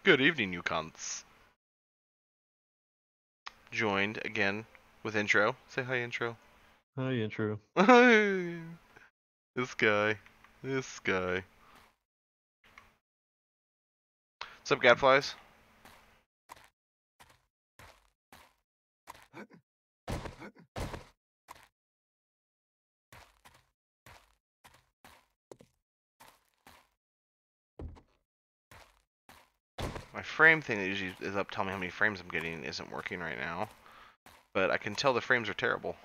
Good evening, you cunts. Joined again with intro. Say hi, intro. Hi, intro. This guy. This guy. What's up, gadflies? My frame thing that usually is up telling me how many frames I'm getting isn't working right now. But I can tell the frames are terrible.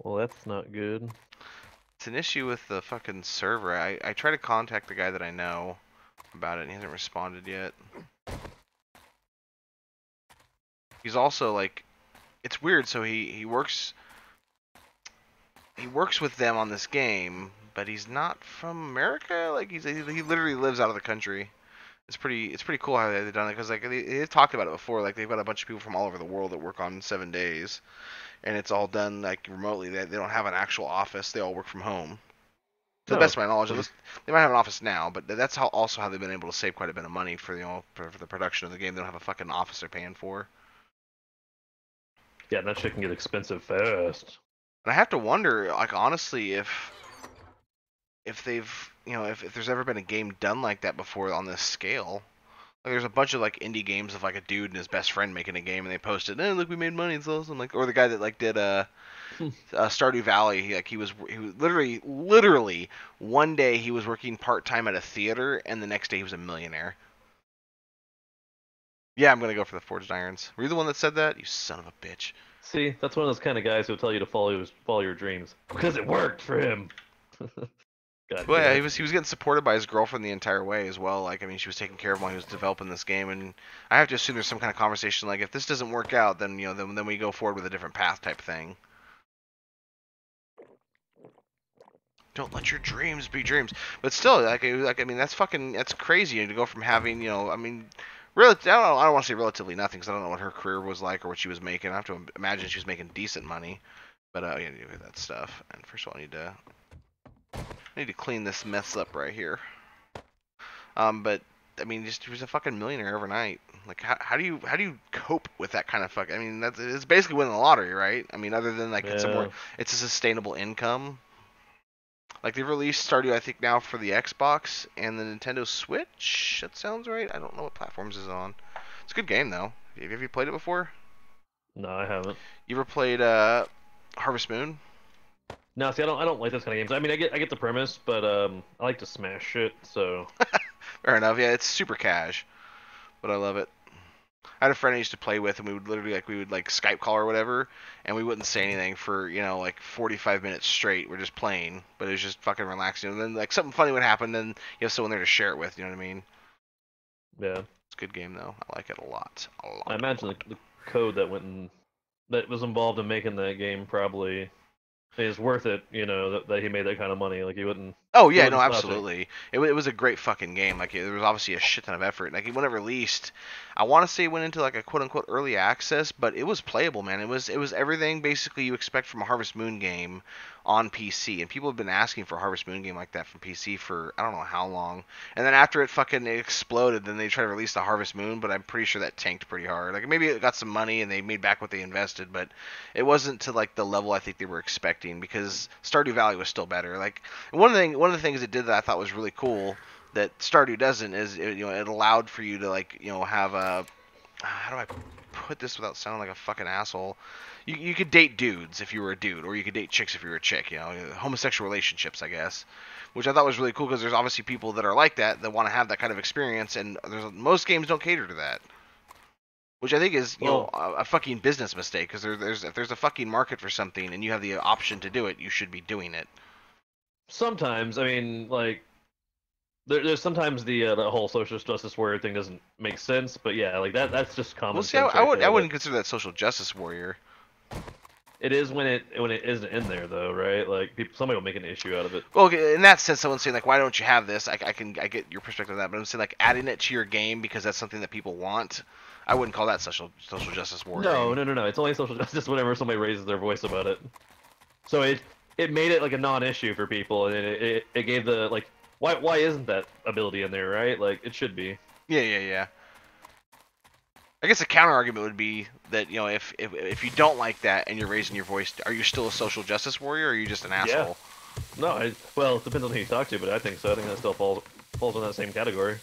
Well, that's not good. It's an issue with the fucking server. I try to contact the guy that I know about it and he hasn't responded yet. He's also like, it's weird, so he works with them on this game, but he's not from America. Like he literally lives out of the country. It's pretty cool how they've done it, because like they've talked about it before. Like they've got a bunch of people from all over the world that work on 7 days, and it's all done like remotely. They don't have an actual office. They all work from home. To the No. best of my knowledge, they might have an office now, but that's also how they've been able to save quite a bit of money for for the production of the game. They don't have a fucking office they're paying for. Yeah, that shit can get expensive fast. And I have to wonder, like honestly, if they've if there's ever been a game done like that before on this scale. Like there's a bunch of like indie games of like a dude and his best friend making a game, and they posted, "Hey, look, we made money. It's awesome." Like, or the guy that like did Stardew Valley. He was literally one day he was working part time at a theater, and the next day he was a millionaire. Yeah, I'm gonna go for the Forged Irons. Were you the one that said that? You son of a bitch. See, that's one of those kind of guys who'll tell you to follow your dreams because it worked for him. God Well, damn yeah, it. he was getting supported by his girlfriend the entire way as well. Like, I mean, she was taking care of him while he was developing this game, and I have to assume there's some kind of conversation like, if this doesn't work out, then then we go forward with a different path type thing. Don't let your dreams be dreams. But still, like I mean, that's crazy to go from having, I mean, I don't want to say relatively nothing because I don't know what her career was like or what she was making. I have to imagine she was making decent money, but yeah, that stuff. And first of all, I need to clean this mess up right here. But I mean, just he was a fucking millionaire overnight. Like, how do you cope with that kind of fuck? I mean, it's basically winning the lottery, right? I mean, other than like Yeah. it's a sustainable income. Like they've released Stardew, I think now for the Xbox and the Nintendo Switch. That sounds right. I don't know what platforms is on. It's a good game though. Have you played it before? No, I haven't. You ever played Harvest Moon? No, see, I don't like those kind of games. I mean, I get the premise, but I like to smash shit. So Fair enough. Yeah, it's super cash, but I love it. I had a friend I used to play with, and we would like Skype call or whatever, and we wouldn't say anything for like 45 minutes straight. We're just playing, but it was just fucking relaxing. And then like something funny would happen, then you have someone there to share it with. You know what I mean? yeah, It's a good game though. I like it a lot, a I lot, a imagine lot. the code that was involved in making that game probably is worth it. That he made that kind of money. Like Oh he yeah, no, wouldn't slouch it. absolutely. It was a great fucking game. Like there was obviously a shit ton of effort. Like when it released, I want to say it went into like a quote unquote early access, but it was playable, man. It was everything basically you expect from a Harvest Moon game on PC. And people have been asking for a Harvest Moon game like that from PC for I don't know how long. And then after it fucking exploded, then they tried to release the Harvest Moon, but I'm pretty sure that tanked pretty hard. Like maybe it got some money and they made back what they invested, but it wasn't to like the level I think they were expecting because Stardew Valley was still better. Like one of the things it did that I thought was really cool that Stardew doesn't is it allowed for you to like have a how do I put this without sounding like a fucking asshole. You could date dudes if you were a dude, or you could date chicks if you were a chick. Homosexual relationships, I guess, which I thought was really cool because there's obviously people that are like that want to have that kind of experience, and most games don't cater to that. Which I think is, Well, a fucking business mistake. Because if there's a fucking market for something and you have the option to do it, you should be doing it. sometimes I mean, like there's sometimes the whole social justice warrior thing doesn't make sense, but yeah, like that's just Well, common see, I, sense I right would I there. That wouldn't consider that social justice warrior. it is when it isn't in there though, right? Like somebody will make an issue out of it. Well, okay, in that sense, someone's saying like, why don't you have this? I get your perspective on that, but I'm saying like adding it to your game because that's something that people want. I wouldn't call that social justice No, warrioring. no, no, no. It's only social justice whenever somebody raises their voice about it. So it made it like a non-issue for people, and it gave the like Why isn't that ability in there, right? Like, it should be. Yeah. I guess a counter argument would be that, you know, if you don't like that and you're raising your voice, are you still a social justice warrior, or are you just an Yeah. asshole? No, well, it depends on who you talk to, but I think so. I think that still falls in that same category.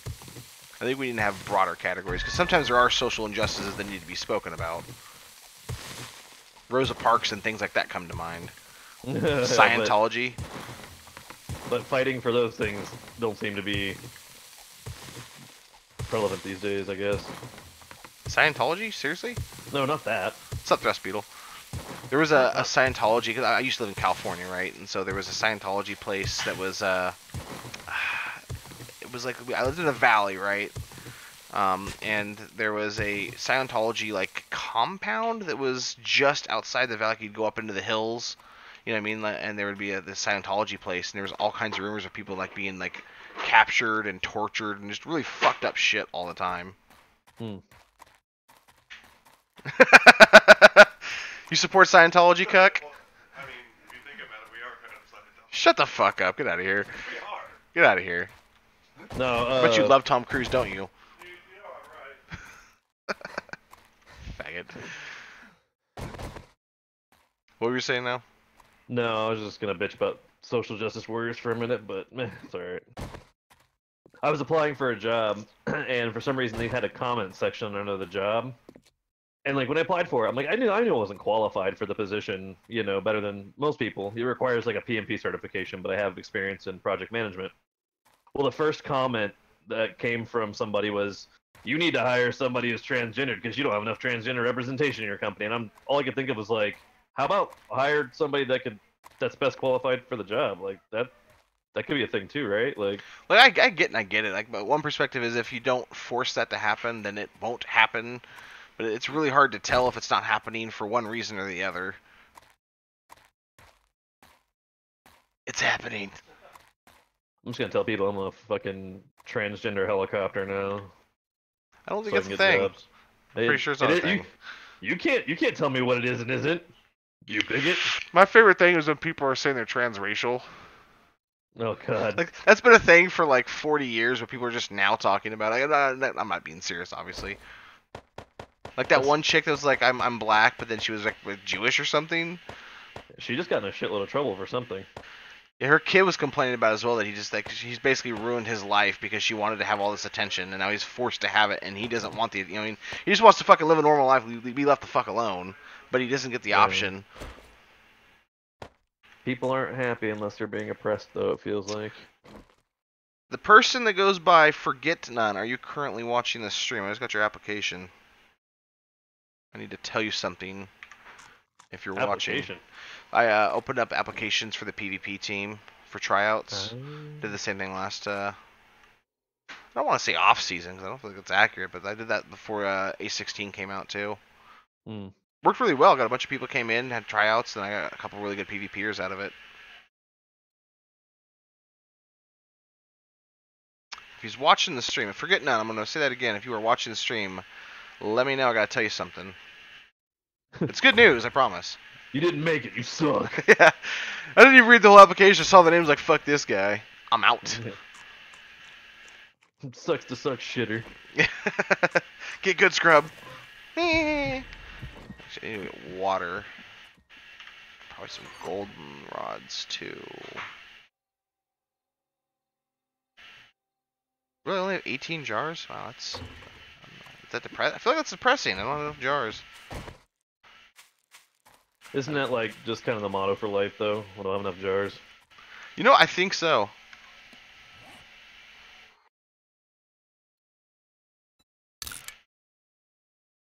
I think we need to have broader categories, because sometimes there are social injustices that need to be spoken about. Rosa Parks and things like that come to mind. Scientology. But fighting for those things don't seem to be relevant these days, I guess. Scientology? Seriously? No, not that. What's up, Thrust Beetle? There was a Scientology, because I used to live in California, right? And so there was a Scientology place that was, it was like, I lived in a valley, right? And there was a Scientology, like, compound that was just outside the valley. You'd go up into the hills, you know what I mean? And there would be the Scientology place, and there was all kinds of rumors of people, like, being, like, captured and tortured and just really fucked up shit all the time. You support Scientology, Cuck? Well, I mean, if you think about it, we are kind of Scientology. Shut the fuck up. Get out of here. We are. Get out of here. No, But you love Tom Cruise, don't you? You know, right. Faggot. What were you saying now? No, I was just gonna bitch about social justice warriors for a minute, but meh, it's alright. I was applying for a job, and for some reason they had a comment section under the job. And like when I applied for it, I'm like, I knew I wasn't qualified for the position, you know, better than most people. It requires like a PMP certification, but I have experience in project management. Well, the first comment that came from somebody was, "You need to hire somebody who's transgender because you don't have enough transgender representation in your company." And all I could think of was like, how about hire somebody that's best qualified for the job? Like that could be a thing too, right? Like I get it. Like, but one perspective is if you don't force that to happen, then it won't happen. But it's really hard to tell if it's not happening for one reason or the other. It's happening. I'm just gonna tell people I'm a fucking transgender helicopter now. I don't think So I it's can a get thing. jobs. Pretty sure it's not a thing. You can't tell me what it is and isn't. You bigot. My favorite thing is when people are saying they're transracial. Oh god. Like, that's been a thing for like 40 years, but people are just now talking about it. I'm not being serious, obviously. Like that one chick that was like, I'm black, but then she was like Jewish or something. She just got in a shitload of trouble for something. Yeah, her kid was complaining about it as well, that he's basically ruined his life because she wanted to have all this attention, and now he's forced to have it, and he doesn't want the, I mean, he just wants to fucking live a normal life, be left the fuck alone, but he doesn't get the option. People aren't happy unless they're being oppressed, though, it feels like. The person that goes by Forget None, are you currently watching this stream? I just got your application. I need to tell you something if you're watching. I opened up applications for the PvP team for tryouts. Did the same thing last, I don't want to say off season because I don't think it's accurate, but I did that before A16 came out too. Worked really well. Got a bunch of people came in, had tryouts, and I got a couple really good PvPers out of it. If he's watching the stream, Forget None, I'm going to say that again. If you are watching the stream, let me know. I got to tell you something. It's good news, I promise. You didn't make it. You suck. Yeah. I didn't even read the whole application. I saw the names like, fuck this guy. I'm out. Sucks to suck, shitter. Get good, scrub. Actually, I need to get water. Probably some golden rods, too. Really, only have 18 jars? Wow, that's... Is that depressing? I feel like that's depressing. I don't have enough jars. Isn't that like just kind of the motto for life, though? We don't have enough jars. You know, I think so.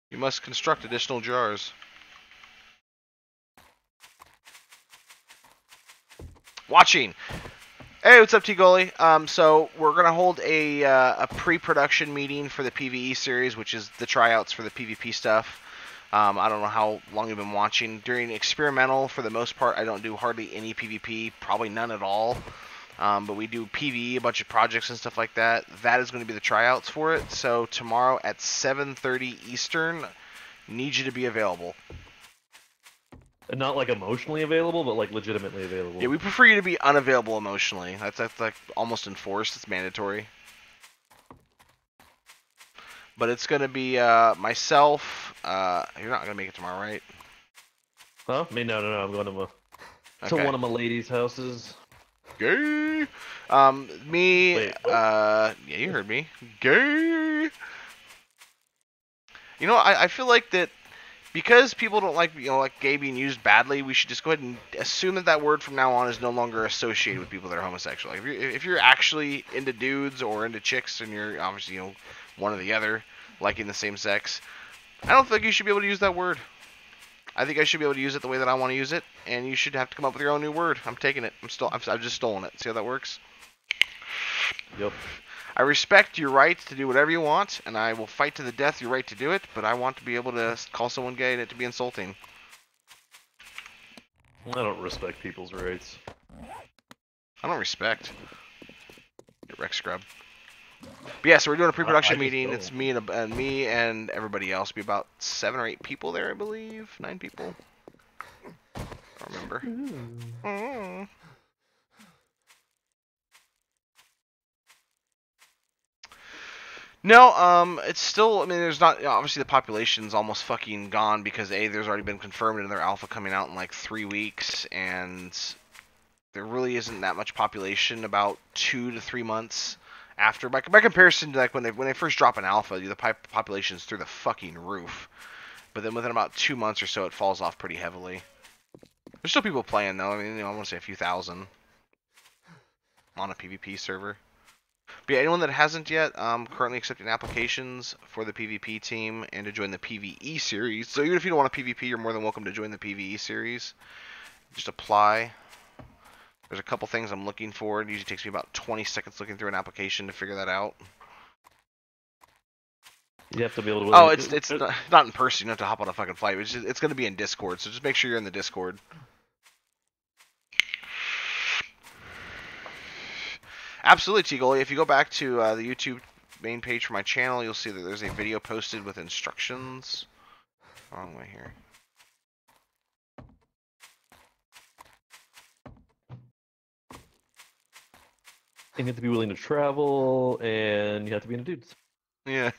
You must construct additional jars. Watching. Hey, what's up, T-Goalie? So we're gonna hold a pre-production meeting for the PvE series, which is the tryouts for the PvP stuff. I don't know how long you've been watching. During experimental, for the most part, I don't do hardly any PvP, probably none at all. But we do PvE, a bunch of projects and stuff like that. That is going to be the tryouts for it. So tomorrow at 7:30 Eastern, need you to be available. And not like emotionally available, but like legitimately available. Yeah, we prefer you to be unavailable emotionally. That's like almost enforced. It's mandatory. But it's gonna be myself. You're not gonna make it tomorrow, right? Huh? Me? No. I'm going to Okay. one of my ladies' houses. Gay. Me. Wait, what? Yeah, you heard me. Gay. You know, I feel like that because people don't like like gay being used badly. We should just go ahead and assume that that word from now on is no longer associated with people that are homosexual. Like if you're actually into dudes or into chicks, and you're obviously one or the other, liking the same sex, I don't think you should be able to use that word. I think I should be able to use it the way that I want to use it, and you should have to come up with your own new word. I'm taking it. I've just stolen it. See how that works? Yep. I respect your right to do whatever you want, and I will fight to the death your right to do it, but I want to be able to call someone gay and it to be insulting. I don't respect people's rights. I don't respect. Get Rex Scrub. But yeah, so we're doing a pre-production meeting. don't. It's me and me and everybody else. Be about 7 or 8 people there, I believe. 9 people. I don't remember. Mm. No, it's still. I mean, there's not. Obviously, the population's almost fucking gone because there's already been confirmed another alpha coming out in like 3 weeks, and there really isn't that much population about 2 to 3 months after. By comparison to like when they first drop an alpha, the population's through the fucking roof. But then within about 2 months or so, it falls off pretty heavily. There's still people playing though. I mean, I want to say a few thousand on a PvP server. But yeah, anyone that hasn't yet, currently accepting applications for the PvP team and to join the PvE series. So even if you don't want a PvP, you're more than welcome to join the PvE series. Just apply. There's a couple things I'm looking for. It usually takes me about 20 seconds looking through an application to figure that out. You have to be able to. Oh, it's not in person. You don't have to hop on a fucking flight. It's going to be in Discord, so just make sure you're in the Discord. Absolutely, Tigoli. If you go back to the YouTube main page for my channel, you'll see that there's a video posted with instructions. Wrong way here. You have to be willing to travel, and you have to be into dudes. Yeah.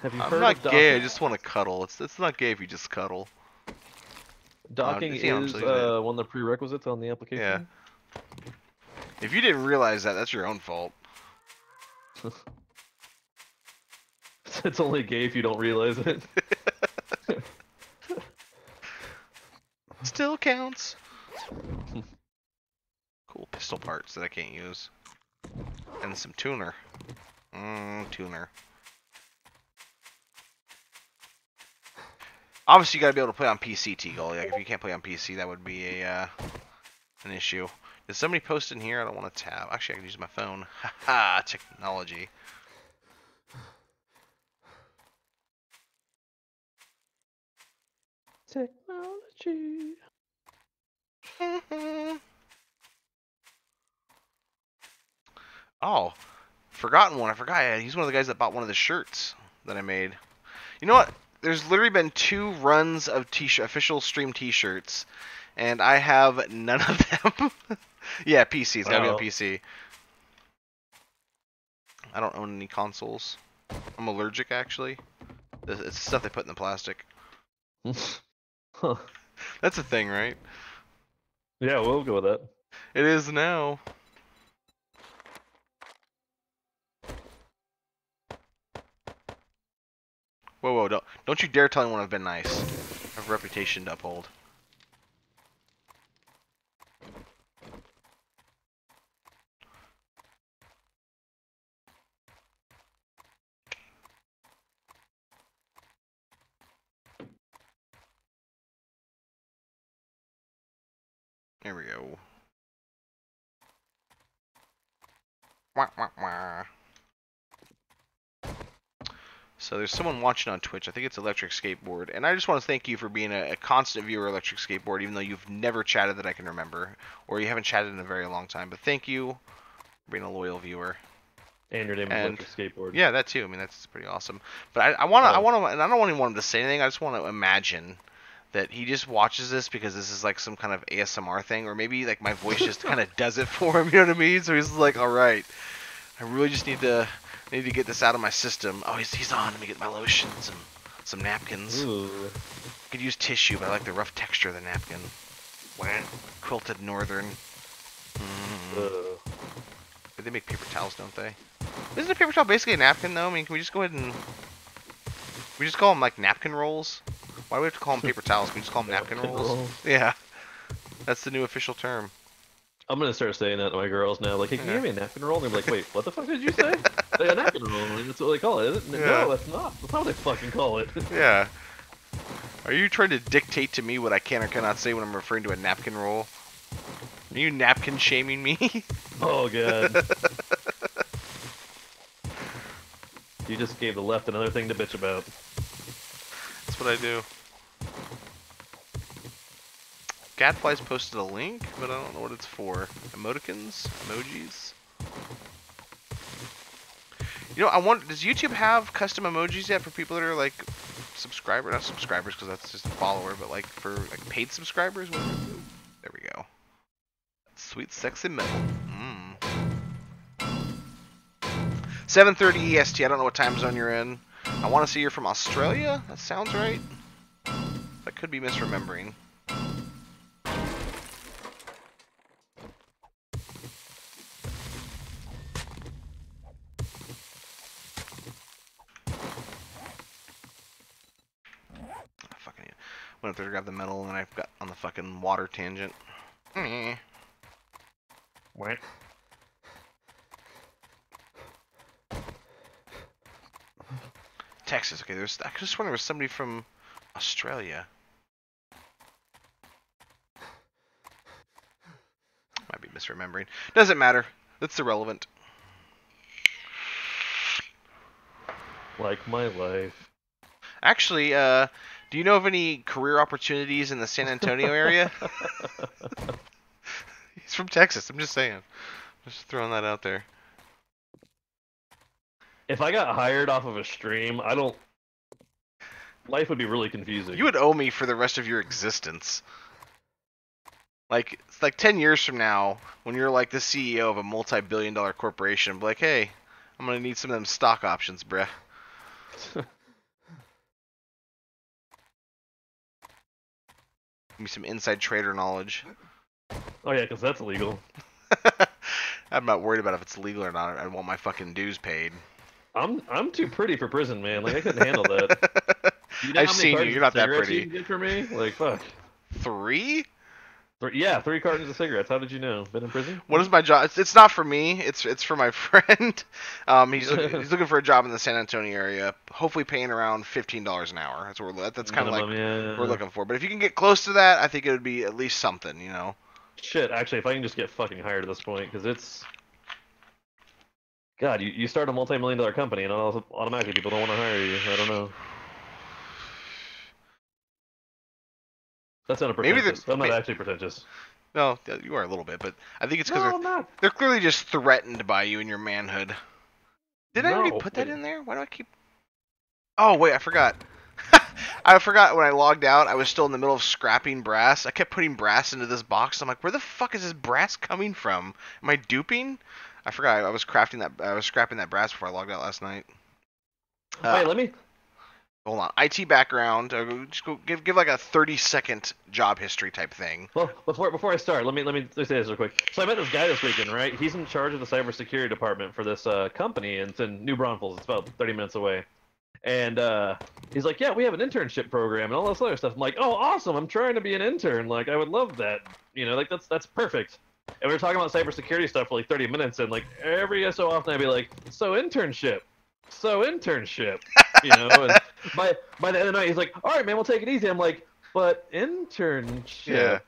Have you I'm heard not of gay. I docking? just want to cuddle. It's not gay if you just cuddle. Docking yeah, I'm is just leaving one of the prerequisites on the application. Yeah. If you didn't realize that, that's your own fault. It's only gay if you don't realize it. Still counts. Cool pistol parts that I can't use. And some tuner. Tuner. Obviously, you gotta be able to play on PC, Teagle. Like, if you can't play on PC, that would be an issue. Did somebody post in here? I don't want to tab. Actually, I can use my phone. Haha, technology. Technology. Oh, forgotten one. I forgot. He's one of the guys that bought one of the shirts that I made. You know what? There's literally been 2 runs of official stream T-shirts, and I have none of them. Yeah, PC. It's gotta be on PC. I don't own any consoles. I'm allergic, actually. It's the stuff they put in the plastic. Huh. That's a thing, right? Yeah, we'll go with that. It is now. Whoa, don't you dare tell anyone I've been nice. I have a reputation to uphold. There we go. Wah, wah, wah. So there's someone watching on Twitch. I think it's Electric Skateboard. And I just want to thank you for being a constant viewer of Electric Skateboard, even though you've never chatted that I can remember. Or you haven't chatted in a very long time. But thank you for being a loyal viewer. And your name And is Electric Skateboard. yeah, that too. I mean, that's pretty awesome. But I want to, and I don't even want him to say anything. I just want to imagine that he just watches this because this is like some kind of ASMR thing, or maybe like my voice just kind of does it for him. You know what I mean? So he's like, all right, I really just need to get this out of my system. Oh, he's on. Let me get my lotions and some napkins. Ooh. Could use tissue, but I like the rough texture of the napkin. Quilted northern. But they make paper towels, don't they? Isn't a paper towel basically a napkin, though? I mean, can we just go ahead and... we just call them, like, napkin rolls? Why do we have to call them paper towels? Can we just call them napkin rolls? Yeah. That's the new official term. I'm going to start saying that to my girls now. Like, hey, can you give me a napkin roll? And they're like, wait, what the fuck did you say? Like, a napkin roll. Like, that's what they call it, isn't it? Yeah. No, that's not. That's not what they fucking call it. Yeah. Are you trying to dictate to me what I can or cannot say when I'm referring to a napkin roll? Are you napkin shaming me? Oh, God. You just gave the left another thing to bitch about. That's what I do. Gadfly's posted a link, but I don't know what it's for. Emoticons? Emojis? You know, I wonder, does YouTube have custom emojis yet for people that are like subscribers? Not subscribers, because that's just a follower, but like for like paid subscribers? There we go. Sweet sexy metal. 7:30 EST. I don't know what time zone you're in. I want to say you're from Australia. That sounds right. I could be misremembering. Fucking went up there to grab the metal, and then I got on the fucking water tangent. What? Texas. Okay, there's. I just wonder there was somebody from Australia. Might be misremembering. Doesn't matter. That's irrelevant. Like my life. Actually, do you know of any career opportunities in the San Antonio area? He's from Texas. I'm just saying. Just throwing that out there. If I got hired off of a stream, I don't... Life would be really confusing. You would owe me for the rest of your existence. Like, it's like 10 years from now, when you're like the CEO of a multi-billion-dollar corporation, be like, hey, I'm gonna need some of them stock options, bruh. Give me some inside trader knowledge. Oh yeah, because that's illegal. I'm not worried about if it's legal or not. I want my fucking dues paid. I'm too pretty for prison, man. Like I couldn't handle that. You know I've how many seen you. cartons You're not of that cigarettes pretty. You can get for me? Like fuck. 3? Yeah, 3 cartons of cigarettes. How did you know? Been in prison? What is my job? It's not for me. It's for my friend. He's looking for a job in the San Antonio area. Hopefully paying around $15 an hour. That's kind of like we're looking for. But if you can get close to that, I think it would be at least something, you know. Shit, actually, if I can just get fucking hired at this point, because it's... God, you start a multi-million-dollar company, and automatically people don't want to hire you. I don't know. That's not a pretentious. I'm not actually pretentious. No, you are a little bit, but I think it's because No, I'm not. they're clearly just threatened by you and your manhood. Did I already No, put that wait. in there? Why do I keep... Oh, wait, I forgot. I forgot when I logged out, I was still in the middle of scrapping brass. I kept putting brass into this box. I'm like, where the fuck is this brass coming from? Am I duping? I forgot. I was scrapping that brass before I logged out last night. Wait, let me... Hold on. IT background. Just go give like a 30-second job history type thing. Well, before I start, let me say this real quick. So I met this guy this weekend, right? He's in charge of the cybersecurity department for this company, and it's in New Braunfels. It's about 30 minutes away. And he's like, yeah, we have an internship program and all this other stuff. I'm like, oh, awesome! I'm trying to be an intern. Like, I would love that. You know, like that's perfect. And we were talking about cybersecurity stuff for like 30 minutes, and like every so often I'd be like, so internship. You know, and by the end of the night, he's like, all right, man, we'll take it easy. I'm like, but internship. Yeah.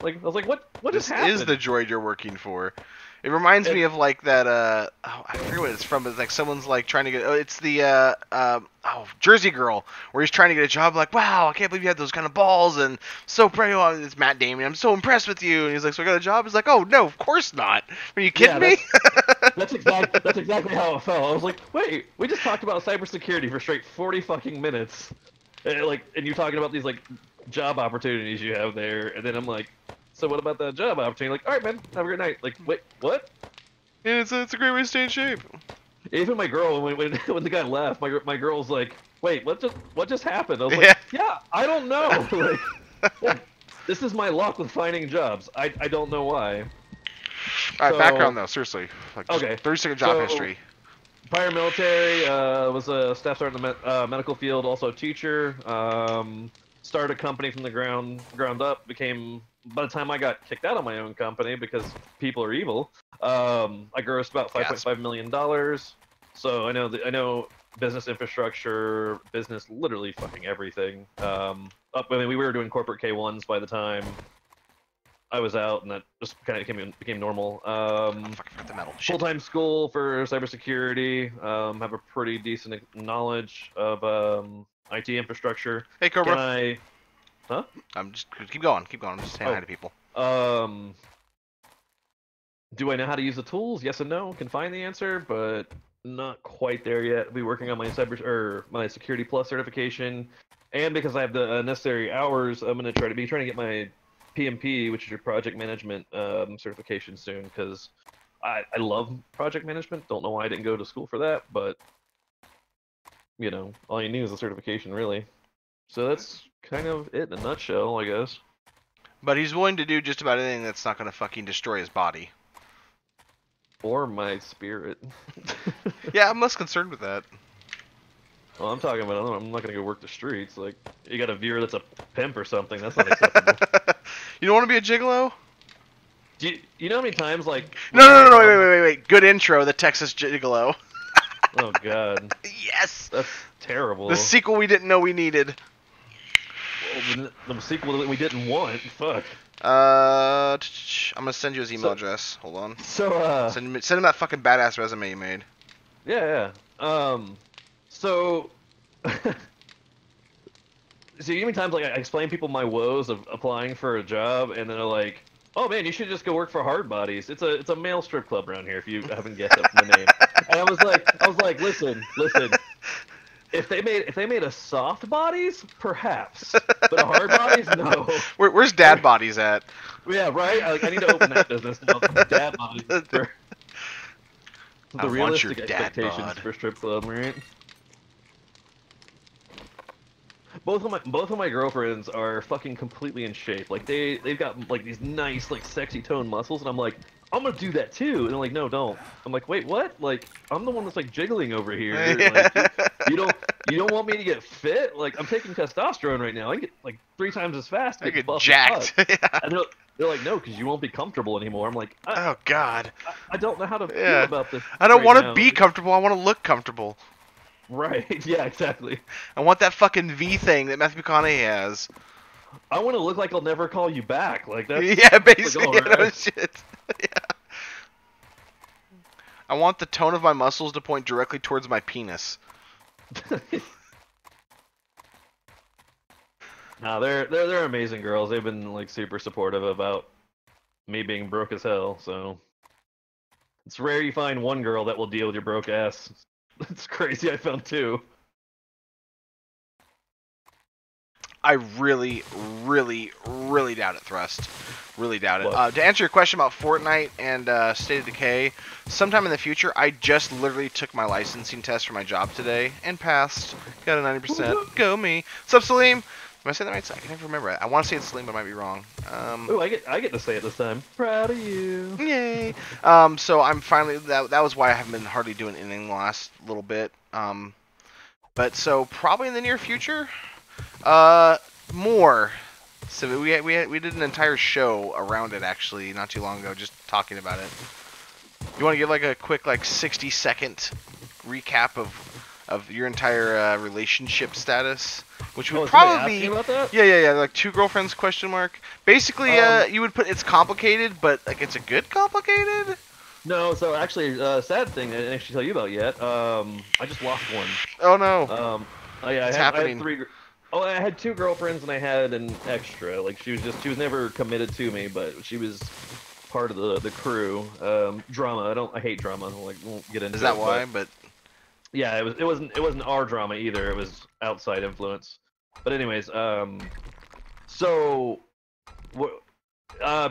Like I was like, what This just happened? is the droid you're working for. It reminds me of like that. I forget what it's from. But it's like someone's like trying to get. Oh, it's the Jersey Girl, where he's trying to get a job. Like, wow, I can't believe you had those kind of balls, and so proud. Oh, it's Matt Damon. I'm so impressed with you. And he's like, so I got a job. He's like, oh no, of course not. Are you kidding me? That's exactly how it felt. I was like, wait, we just talked about cybersecurity for straight 40 fucking minutes, and you're talking about these like job opportunities you have there, and then I'm like, so what about that job opportunity? Like, all right, man, have a great night. Like, wait, what? Yeah, it's a great way to stay in shape. Even my girl, when the guy left, my girl's like, wait, what just happened? I was like, yeah, I don't know. Like, this is my luck with finding jobs. I don't know why. All right, background though, seriously. Like, Okay. 30-second job history. Prior military, was a staff sergeant in the medical field, also a teacher. Started a company from the ground up. By the time I got kicked out of my own company because people are evil, I grossed about $5.5 million. So I know business infrastructure, business literally fucking everything. I mean, we were doing corporate K1s by the time I was out, and that just kind of became normal. Full-time school for cybersecurity. Have a pretty decent knowledge of IT infrastructure. Hey, Cobra. Huh? I'm just keep going. I'm just saying hi to people. Do I know how to use the tools? Yes and no. Can find the answer, but not quite there yet. I'll be working on my my Security Plus certification, and because I have the necessary hours, I'm gonna try to get my PMP, which is your project management certification soon, because I love project management. Don't know why I didn't go to school for that, but you know, all you need is a certification, really. So that's kind of it in a nutshell, I guess. But he's willing to do just about anything that's not going to fucking destroy his body. Or my spirit. Yeah, I'm less concerned with that. Well, I'm talking about, I'm not going to go work the streets. Like, you got a viewer that's a pimp or something. That's not acceptable. You don't want to be a gigolo? Do you know how many times, like... No, wait. Good intro, the Texas Gigolo. Oh, God. Yes! That's terrible. The sequel we didn't know we needed. Well, the sequel that we didn't want. Fuck. I'm gonna send you his email address. Hold on. So, Send him that fucking badass resume you made. Yeah. So... So many times, like, I explain people my woes of applying for a job, and they're like, "Oh man, you should just go work for Hard Bodies. It's a male strip club around here. If you haven't guessed it from the name." And I was like, listen. If they made a Soft Bodies, perhaps, but a Hard Bodies, no. Where's Dad Bodies at? Yeah, right. I need to open that business now. Dad Bodies. For the realistic expectations for strip club, right? Both of my girlfriends are fucking completely in shape. Like they've got like these nice like sexy toned muscles, and I'm like, I'm gonna do that too. And they're like, no, don't. I'm like, wait, what? Like I'm the one that's like jiggling over here. Like, you don't want me to get fit? Like I'm taking testosterone right now. I can get like 3 times as fast. I get jacked. Yeah. And they're like, no, because you won't be comfortable anymore. I'm like, oh God. I don't know how to feel about this. I don't want to be comfortable. I want to look comfortable. Right, yeah, exactly. I want that fucking V thing that Matthew McConaughey has. I want to look like I'll never call you back. Like that. Yeah, basically. Like, oh, right. No shit. Yeah. I want the tone of my muscles to point directly towards my penis. No, they're amazing girls. They've been like super supportive about me being broke as hell. So it's rare you find one girl that will deal with your broke ass. It's crazy. I found 2. I really doubt it, Thrust. Really doubt it. To answer your question about Fortnite and State of Decay, sometime in the future, I just literally took my licensing test for my job today and passed. Got a 90%. Go me. What's up, Salim? Am I saying that right? I can never remember. I want to say it's Salim, but I might be wrong. Ooh, I get to say it this time. Proud of you. Yay. So I'm finally... That was why I haven't been hardly doing anything the last little bit. But so probably in the near future... more. So we did an entire show around it actually not too long ago, just talking about it. You want to give like a quick 60-second recap of your entire relationship status? which would is somebody probably asking be about that? yeah, like 2 girlfriends question mark. Basically, you would put it's complicated, but like it's a good complicated. No, so actually, sad thing I didn't actually tell you about yet. I just lost one. Oh no, Yeah, it's I had happening. 3. Oh, I had 2 girlfriends and I had an extra. Like she was never committed to me, but she was part of the crew. Drama. I hate drama. Won't get into it. Is that why? But yeah, it wasn't our drama either. It was outside influence. But anyways, so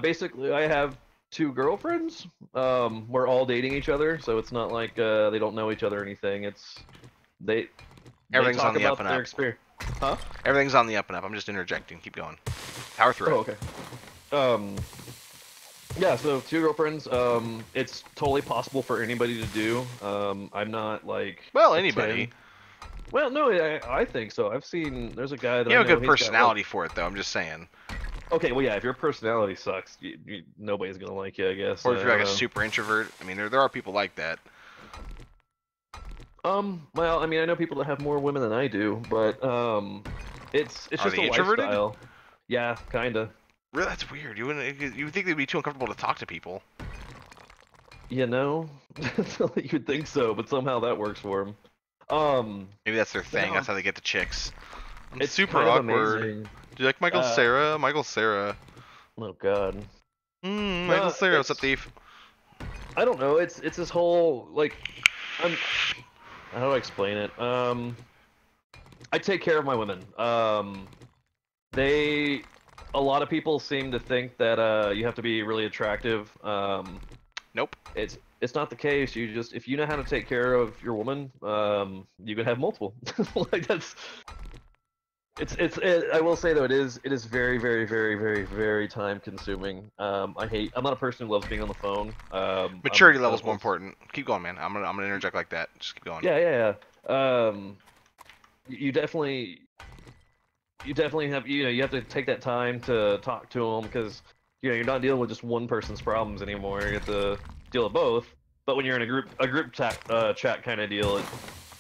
basically I have 2 girlfriends. We're all dating each other, so it's not like they don't know each other or anything. It's they Everything's talk on the about up and their up. experience. Huh? Everything's on the up and up. I'm just interjecting. Keep going. Power through. Oh, okay. Yeah, so 2 girlfriends. It's totally possible for anybody to do. I'm not like. Well, anybody. 10. Well, no, I think so. I've seen. There's a guy that You I have a know, good he's got, personality for it, though. I'm just saying. okay, well, yeah. If your personality sucks, nobody's gonna like you, I guess. Or if you're like a don't know. super introvert. I mean, there are people like that. Well, I mean, I know people that have more women than I do, but it's Are just they a introverted? lifestyle. Yeah, kinda. Really, that's weird. You would think they'd be too uncomfortable to talk to people. You know, you'd think so, but somehow that works for them. Maybe that's their thing. No. That's how they get the chicks. It's super kind of awkward. amazing. Do you like Michael Cera? Michael Cera. Oh God. Michael Cera. What's up, thief? I don't know. It's this whole like, how do I explain it? I take care of my women. A lot of people seem to think that you have to be really attractive. Nope. It's not the case. If you know how to take care of your woman, you can have multiple. Like that's. I will say though, it is very, very, very, very, very time consuming. I'm not a person who loves being on the phone. Maturity level's more important. Keep going, man. I'm gonna interject like that. Just keep going. Yeah. You definitely have you have to take that time to talk to them because you're not dealing with just one person's problems anymore. You have to deal with both. But when you're in a group chat kind of deal,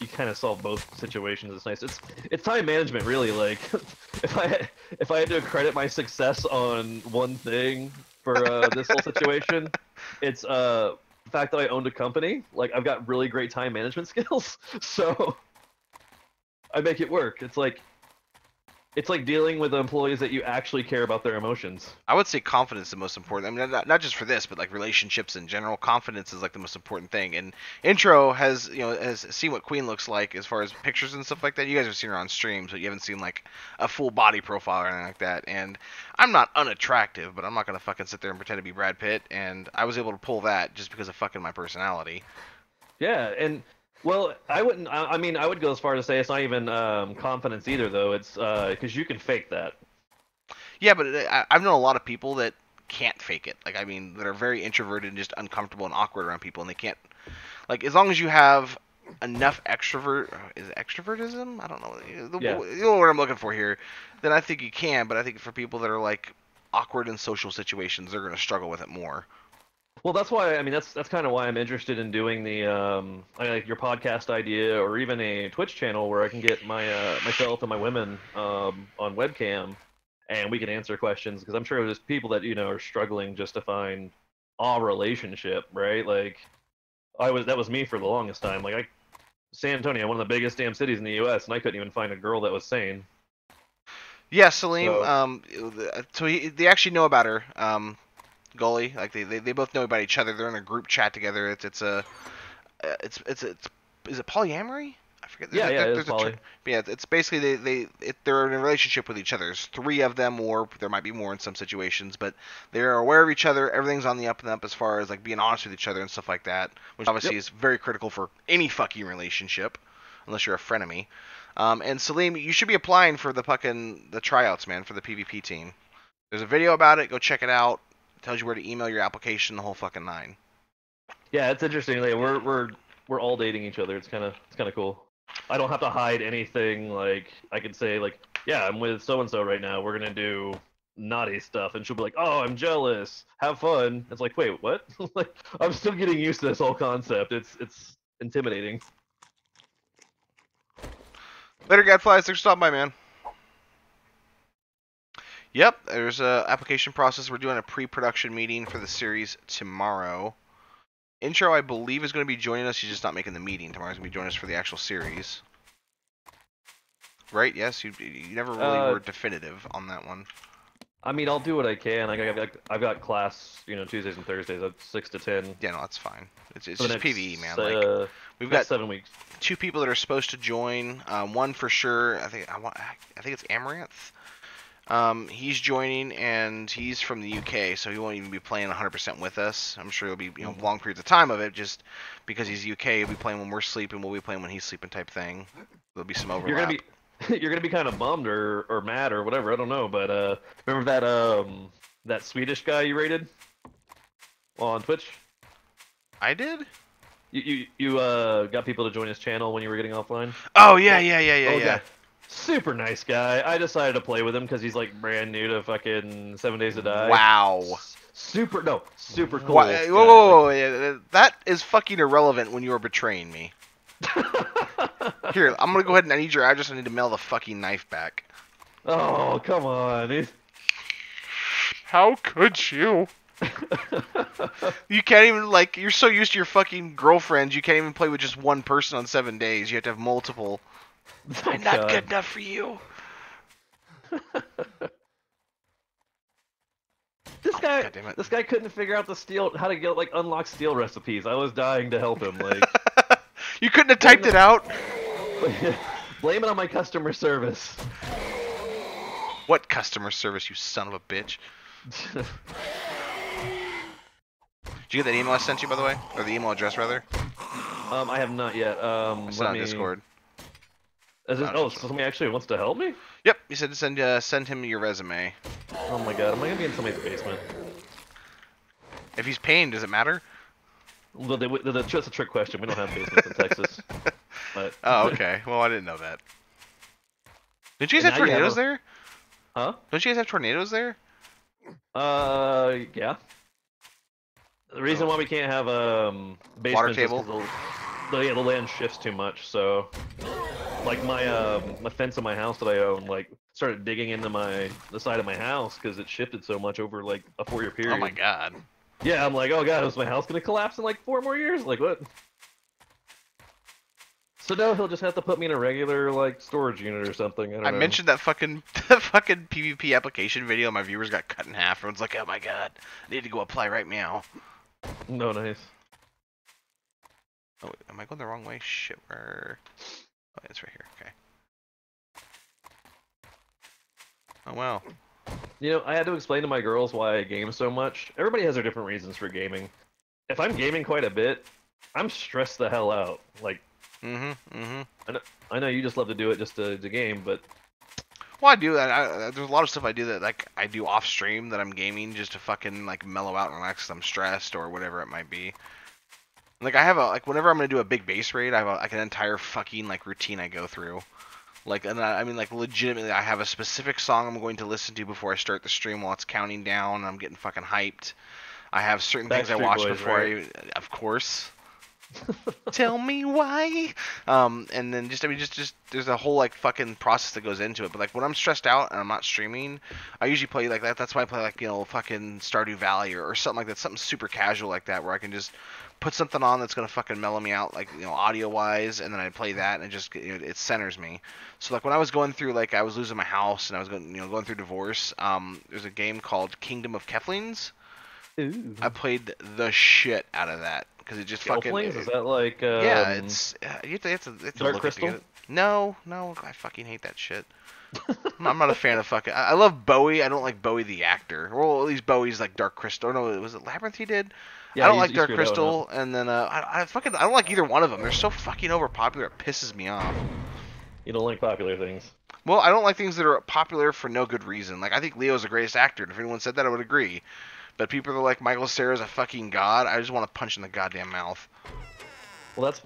you kind of solve both situations. It's nice. It's time management, really. Like, if I had to credit my success on one thing for this whole situation, it's the fact that I owned a company. Like, I've got really great time management skills, so I make it work. It's like dealing with employees that you actually care about their emotions. I would say confidence is the most important. I mean, not just for this, but like relationships in general. Confidence is like the most important thing. And Intro has seen what Queen looks like as far as pictures and stuff like that. You guys have seen her on streams, but you haven't seen like a full body profile or anything like that. And I'm not unattractive, but I'm not gonna fucking sit there and pretend to be Brad Pitt. And I was able to pull that just because of fucking my personality. Yeah, and well, I wouldn't. I mean, I would go as far as to say it's not even confidence either, though. It's because you can fake that. Yeah, but I've known a lot of people that can't fake it. Like, I mean, that are very introverted and just uncomfortable and awkward around people, and they can't. Like, as long as you have enough is it extrovertism? I don't know. You know what I'm looking for here. Then I think you can, but I think for people that are like awkward in social situations, they're gonna struggle with it more. Well, that's why. I mean, that's kind of why I'm interested in doing the like your podcast idea, or even a Twitch channel where I can get my myself and my women on webcam, and we can answer questions because I'm sure there's people that are struggling just to find a relationship, right? Like that was me for the longest time. Like San Antonio, one of the biggest damn cities in the U.S., and I couldn't even find a girl that was sane. Yeah, Salim. So they actually know about her. Goalie, like they both know about each other. They're in a group chat together. Is it polyamory? I forget. It's poly. Yeah, it's basically they're in a relationship with each other. There's 3 of them, or there might be more in some situations, but they're aware of each other. Everything's on the up and up as far as like being honest with each other and stuff like that, which obviously is very critical for any fucking relationship, unless you're a frenemy. And Salim, you should be applying for the tryouts, man, for the PvP team. There's a video about it. Go check it out. It tells you where to email your application, the whole fucking 9. Yeah, it's interesting. Like, we're all dating each other. It's kind of cool. I don't have to hide anything. Like, I can say like, yeah, I'm with so and so right now. We're gonna do naughty stuff, and she'll be like, oh, I'm jealous. Have fun. It's like, wait, what? Like, I'm still getting used to this whole concept. It's intimidating. Later, Gadflies. Thanks for stopping by, man. Yep, there's a application process. We're doing a pre-production meeting for the series tomorrow. Intro, I believe, is going to be joining us. He's just not making the meeting. Tomorrow's going to be joining us for the actual series. Right? Yes? You never really were definitive on that one. I mean, I'll do what I can. I've got class, Tuesdays and Thursdays at 6 to 10. Yeah, no, that's fine. It's For just the next, PvE, man. Like we've got 7 weeks. 2 people that are supposed to join. One for sure. I think it's Amaranth. He's joining, and he's from the UK, so he won't even be playing 100% with us. I'm sure he'll be, long periods of time of it, just because he's UK. He'll be playing when we're sleeping, we'll be playing when he's sleeping, type thing. There'll be some overlap. You're gonna be kind of bummed or mad or whatever. I don't know, but remember that Swedish guy you rated on Twitch? I did. You got people to join his channel when you were getting offline? Oh yeah. Super nice guy. I decided to play with him because he's like brand new to fucking 7 Days to Die. Wow. Super cool. Whoa. That is fucking irrelevant when you are betraying me. Here, I'm gonna go ahead and I need your address. I need to mail the fucking knife back. Oh, come on. How could you? You can't even, like, you're so used to your fucking girlfriends, you can't even play with just one person on 7 days. You have to have multiple. I'm not good enough for you. This guy couldn't figure out how to unlock steel recipes. I was dying to help him. Like, you couldn't have typed it out. Blame it on my customer service. What customer service, you son of a bitch? Did you get that email I sent you, by the way? Or the email address, rather? I have not yet. I sent it on Discord. So somebody actually wants to help me? Yep, he said to send him your resume. Oh my god, am I gonna be in somebody's basement? If he's paying, does it matter? Well, that's a trick question. We don't have basements in Texas. But... Oh, okay. Well, I didn't know that. Did you guys have tornadoes there? Huh? Don't you guys have tornadoes there? Yeah. The reason why we can't have basements water table. Is the land shifts too much. So, like my fence of my house that I own, like started digging into the side of my house because it shifted so much over like a 4-year period. Oh my god. Yeah, I'm like, oh god, is my house gonna collapse in like 4 more years? Like what? So now he'll just have to put me in a regular like storage unit or something. I don't know. Mentioned that fucking PvP application video. My viewers got cut in half. Everyone's like, oh my god, I need to go apply right now. No, nice. Oh, wait, am I going the wrong way? Shit, where? Oh, it's right here. Okay. Oh wow. I had to explain to my girls why I game so much. Everybody has their different reasons for gaming. If I'm gaming quite a bit, I'm stressed the hell out. Like, I know you just love to do it just to game, but... Well, I do. There's a lot of stuff I do that, like, I do off stream that I'm gaming just to fucking, like, mellow out and relax because I'm stressed or whatever it might be. Like, I have whenever I'm going to do a big base raid, I have like an entire fucking, like, routine I go through. Like, and I mean, like, legitimately, I have a specific song I'm going to listen to before I start the stream while it's counting down and I'm getting fucking hyped. I have certain things I watch before of course. Tell me why. And then just there's a whole like fucking process that goes into it. But like when I'm stressed out and I'm not streaming, I usually play like that. That's why I play like fucking Stardew Valley or something like that, something super casual like that, where I can just put something on that's gonna fucking mellow me out, like audio wise, and then I play that and it just it centers me. So like when I was going through like I was losing my house and I was going through divorce, there's a game called Kingdom of Keflings. Ooh. I played the shit out of that because it just fucking. Is that like? Yeah, it's it's Dark Crystal. No, I fucking hate that shit. I'm not a fan of fucking. I love Bowie. I don't like Bowie the actor. Well, at least Bowie's like Dark Crystal. No, was it Labyrinth he did? Yeah, I don't like Dark Crystal, and then I don't like either one of them. They're so fucking overpopular. It pisses me off. You don't like popular things. Well, I don't like things that are popular for no good reason. Like I think Leo's the greatest actor, and if anyone said that, I would agree. But people that are like Michael Cera's a fucking god, I just want to punch in the goddamn mouth. Well, that's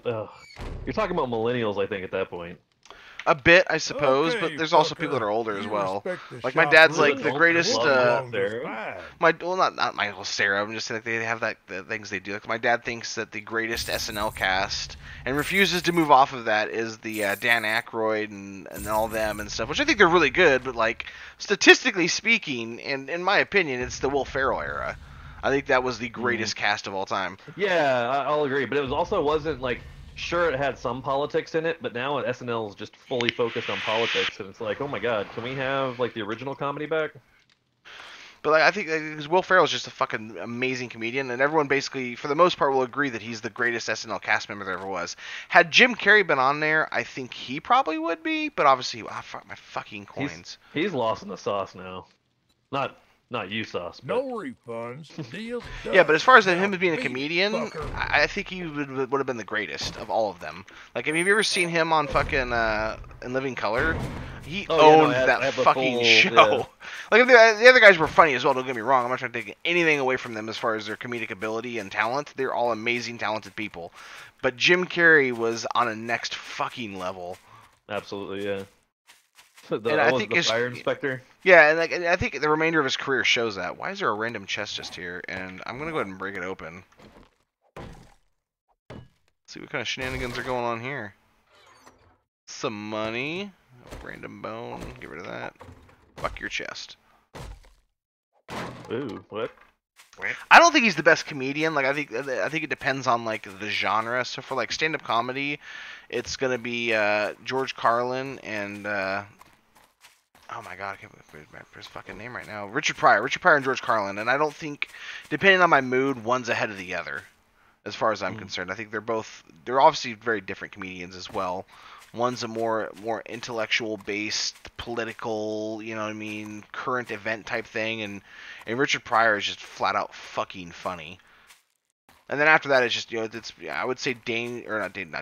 you're talking about millennials, I think, at that point. A bit, I suppose, Okay, but there's also people fucker. that are older as You well. respect the Like my shop dad's rules, like the Don't greatest. love you my belong Sarah. just fine. Not my whole Sarah. I'm just saying like they have the things they do. Like my dad thinks that the greatest SNL cast and refuses to move off of that is the Dan Aykroyd and all them and stuff, which I think they're really good. But like statistically speaking, and in my opinion, it's the Will Ferrell era. I think that was the greatest cast of all time. Yeah, I'll agree. But it was also wasn't like sure it had some politics in it, but now SNL is just fully focused on politics, and it's like, oh my god, can we have like the original comedy back? But like, I think because Will Ferrell is just a fucking amazing comedian, and everyone basically, for the most part, will agree that he's the greatest SNL cast member there ever was. Had Jim Carrey been on there, I think he probably would be. But obviously, fuck my fucking coins. He's lost in the sauce now. Not you sauce, but No refunds. Deal's done. Yeah, but as far as Now him being a beat it, comedian, fucker. I think he would have been the greatest of all of them. Like, have you ever seen him on fucking In Living Color? He Oh, yeah, no, owned I that have a fucking full- show. yeah. Like, the other guys were funny as well. Don't get me wrong. I'm not trying to take anything away from them as far as their comedic ability and talent. They're all amazing, talented people. But Jim Carrey was on a next fucking level. absolutely, yeah. And I think the his- fire inspector. Yeah, and I think the remainder of his career shows that. Why is there a random chest just here? And I'm gonna go ahead and break it open. See what kind of shenanigans are going on here. Some money, random bone. Get rid of that. Fuck your chest. Ooh, what? I don't think he's the best comedian. Like I think it depends on like the genre. So for like stand-up comedy, it's gonna be George Carlin and oh my god, I can't remember his fucking name right now. Richard Pryor and George Carlin. And I don't think, depending on my mood, one's ahead of the other. As far as I'm concerned, I think they're obviously very different comedians as well. One's a more intellectual based, political, you know what I mean, current event type thing, and Richard Pryor is just flat out fucking funny. And then after that, it's just, you know, I would say not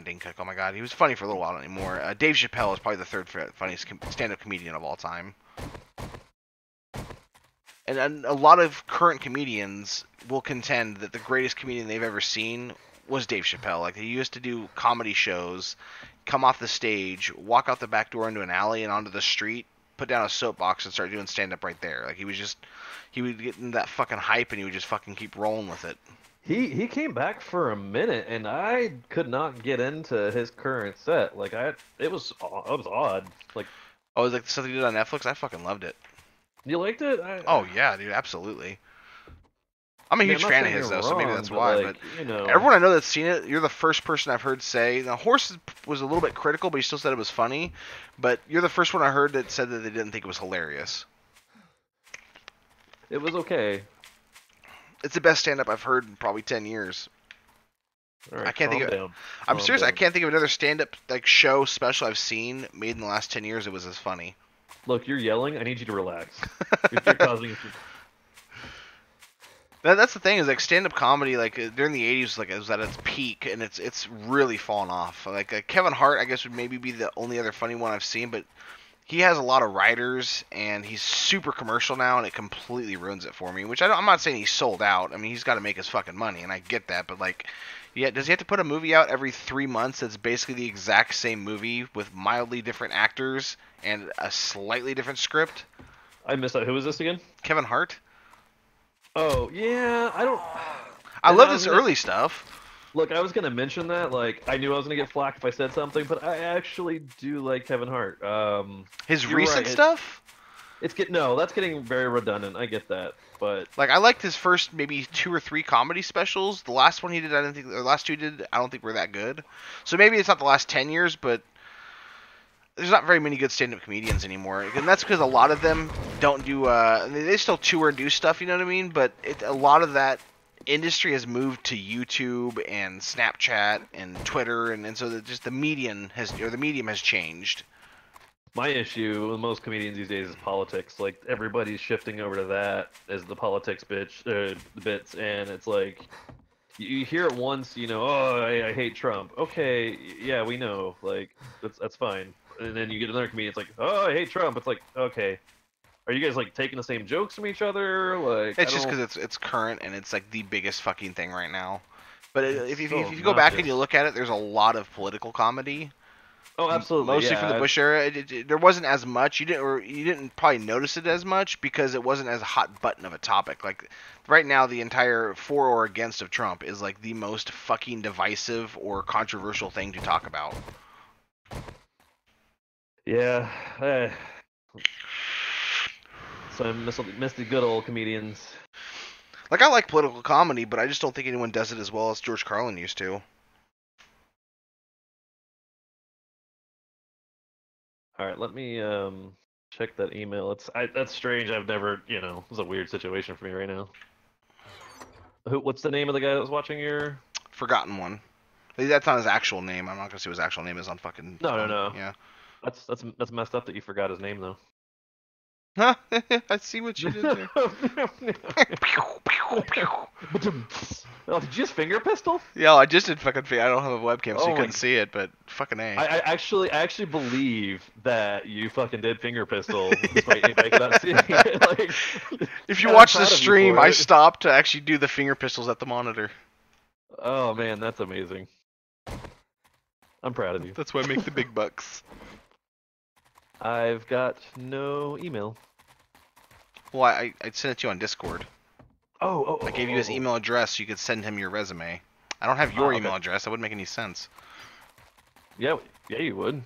Dane Cook. Oh my god, he was funny for a little while anymore. Dave Chappelle is probably the third funniest stand-up comedian of all time. And a lot of current comedians will contend that the greatest comedian they've ever seen was Dave Chappelle. Like, he used to do comedy shows, come off the stage, walk out the back door into an alley and onto the street, put down a soapbox and start doing stand-up right there. Like, he would get in that fucking hype and he would just fucking keep rolling with it. He came back for a minute, and I could not get into his current set. Like it was odd. Like, Oh, like the stuff he did on Netflix? I fucking loved it. you liked it? Oh, yeah, dude, absolutely. I'm a I mean, huge I'm not fan of saying his, you're though, so maybe wrong, that's but, why. like, But you know, everyone I know that's seen it, you're the first person I've heard say. Now, Horse was a little bit critical, but he still said it was funny. But you're the first one I heard that said that they didn't think it was hilarious. it was okay. It's the best stand-up I've heard in probably 10 years. All right, I can't think calm of- down. I'm Calm serious. I down. can't think of another stand-up like show special I've seen made in the last 10 years that was as funny. Look, you're yelling. I need you to relax. You're causing. That's the thing is like stand-up comedy like during the 80s like it was at its peak and it's really fallen off. Like Kevin Hart I guess would maybe be the only other funny one I've seen, but he has a lot of writers and he's super commercial now and it completely ruins it for me. Which I'm not saying he's sold out. I mean he's got to make his fucking money and I get that, but like yeah, does he have to put a movie out every 3 months that's basically the exact same movie with mildly different actors and a slightly different script? I missed out. Who was this again? Kevin Hart? Oh yeah, I don't. I And love I his was gonna- early stuff. Look, I was gonna mention that. Like, I knew I was gonna get flack if I said something, but I actually do like Kevin Hart. His you're recent right, stuff? that's getting very redundant. I get that, but Like I liked his first maybe 2 or 3 comedy specials. The last one he did, the last 2 he did, I don't think were that good. So maybe it's not the last 10 years, but there's not very many good stand-up comedians anymore, and that's because a lot of them don't do. They still tour and do stuff, you know what I mean? But a lot of that industry has moved to YouTube and Snapchat and Twitter, and so the medium has changed. my issue with most comedians these days is politics. Like, everybody's shifting over to that as the politics the bits, and it's like you hear it once, you know, oh, I hate Trump. Okay, yeah, we know, like that's fine. And then you get another comedian, it's like, oh, I hate Trump. It's like, okay, are you guys like taking the same jokes from each other? Like, It's just because it's current and it's like the biggest fucking thing right now. But It's if so you go back and obnoxious. you look at it, there's a lot of political comedy. Oh, absolutely. Mostly yeah, from the Bush era. There wasn't as much. You didn't probably notice it as much because it wasn't as a hot button of a topic. Like right now, the entire for or against of Trump is like the most fucking divisive or controversial thing to talk about. Yeah. So I miss the good old comedians. Like I like political comedy, but I just don't think anyone does it as well as George Carlin used to. All right, let me check that email. That's strange. I've never, it's a weird situation for me right now. What's the name of the guy that was watching your? Forgotten one. That's not his actual name. I'm not gonna say what his actual name is on fucking. No. Yeah. That's messed up that you forgot his name though. Huh? I see what you did there. Oh, did you just finger pistol? Yeah, I just did fucking. I don't have a webcam, so Oh you my couldn't see it, but fucking A. I actually believe that you fucking did finger pistol despite anybody not seeing it. Like, If you I'm watch the proud of you stream, for I it. stopped to actually do the finger pistols at the monitor. Oh man, that's amazing. I'm proud of you. That's why I make the big bucks. I've got no email. Well, I sent it to you on Discord. Oh. I gave you his email address so you could send him your resume. I don't have your okay. email address. That wouldn't make any sense. Yeah, you would.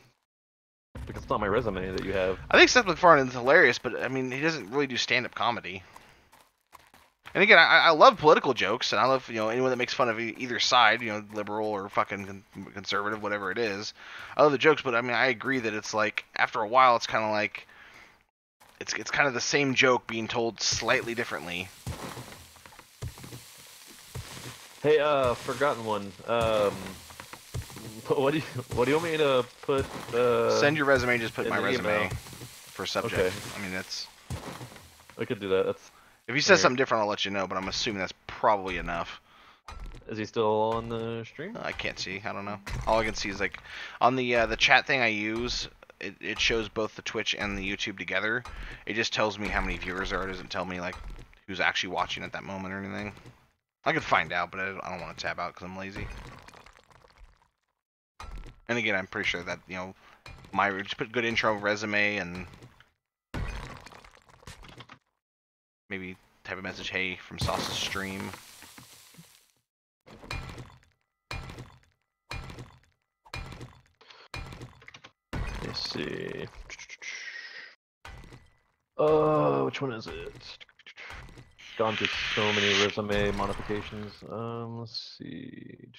Because it's not my resume that you have. I think Seth MacFarlane is hilarious, but I mean, he doesn't really do stand-up comedy. And again, I love political jokes, and I love anyone that makes fun of either side, liberal or fucking conservative, whatever it is. I love the jokes, but I mean, I agree that it's like after a while, it's kind of like it's kind of the same joke being told slightly differently. Hey, forgotten one. What do you want me to put? Send your resume. Just put in my the resume email? for subject. Okay. I mean, that's. I could do that. That's. If he says Alright. something different, I'll let you know. But I'm assuming that's probably enough. Is he still on the stream? I can't see. I don't know. All I can see is like on the chat thing I use. It shows both the Twitch and the YouTube together. It just tells me how many viewers there are. It doesn't tell me like who's actually watching at that moment or anything. I could find out, but I don't want to tab out because I'm lazy. And again, I'm pretty sure that just put good intro, resume, and maybe type a message, hey, from Sauce's stream. Let's see. Which one is it? Gone through so many resume modifications. Let's see.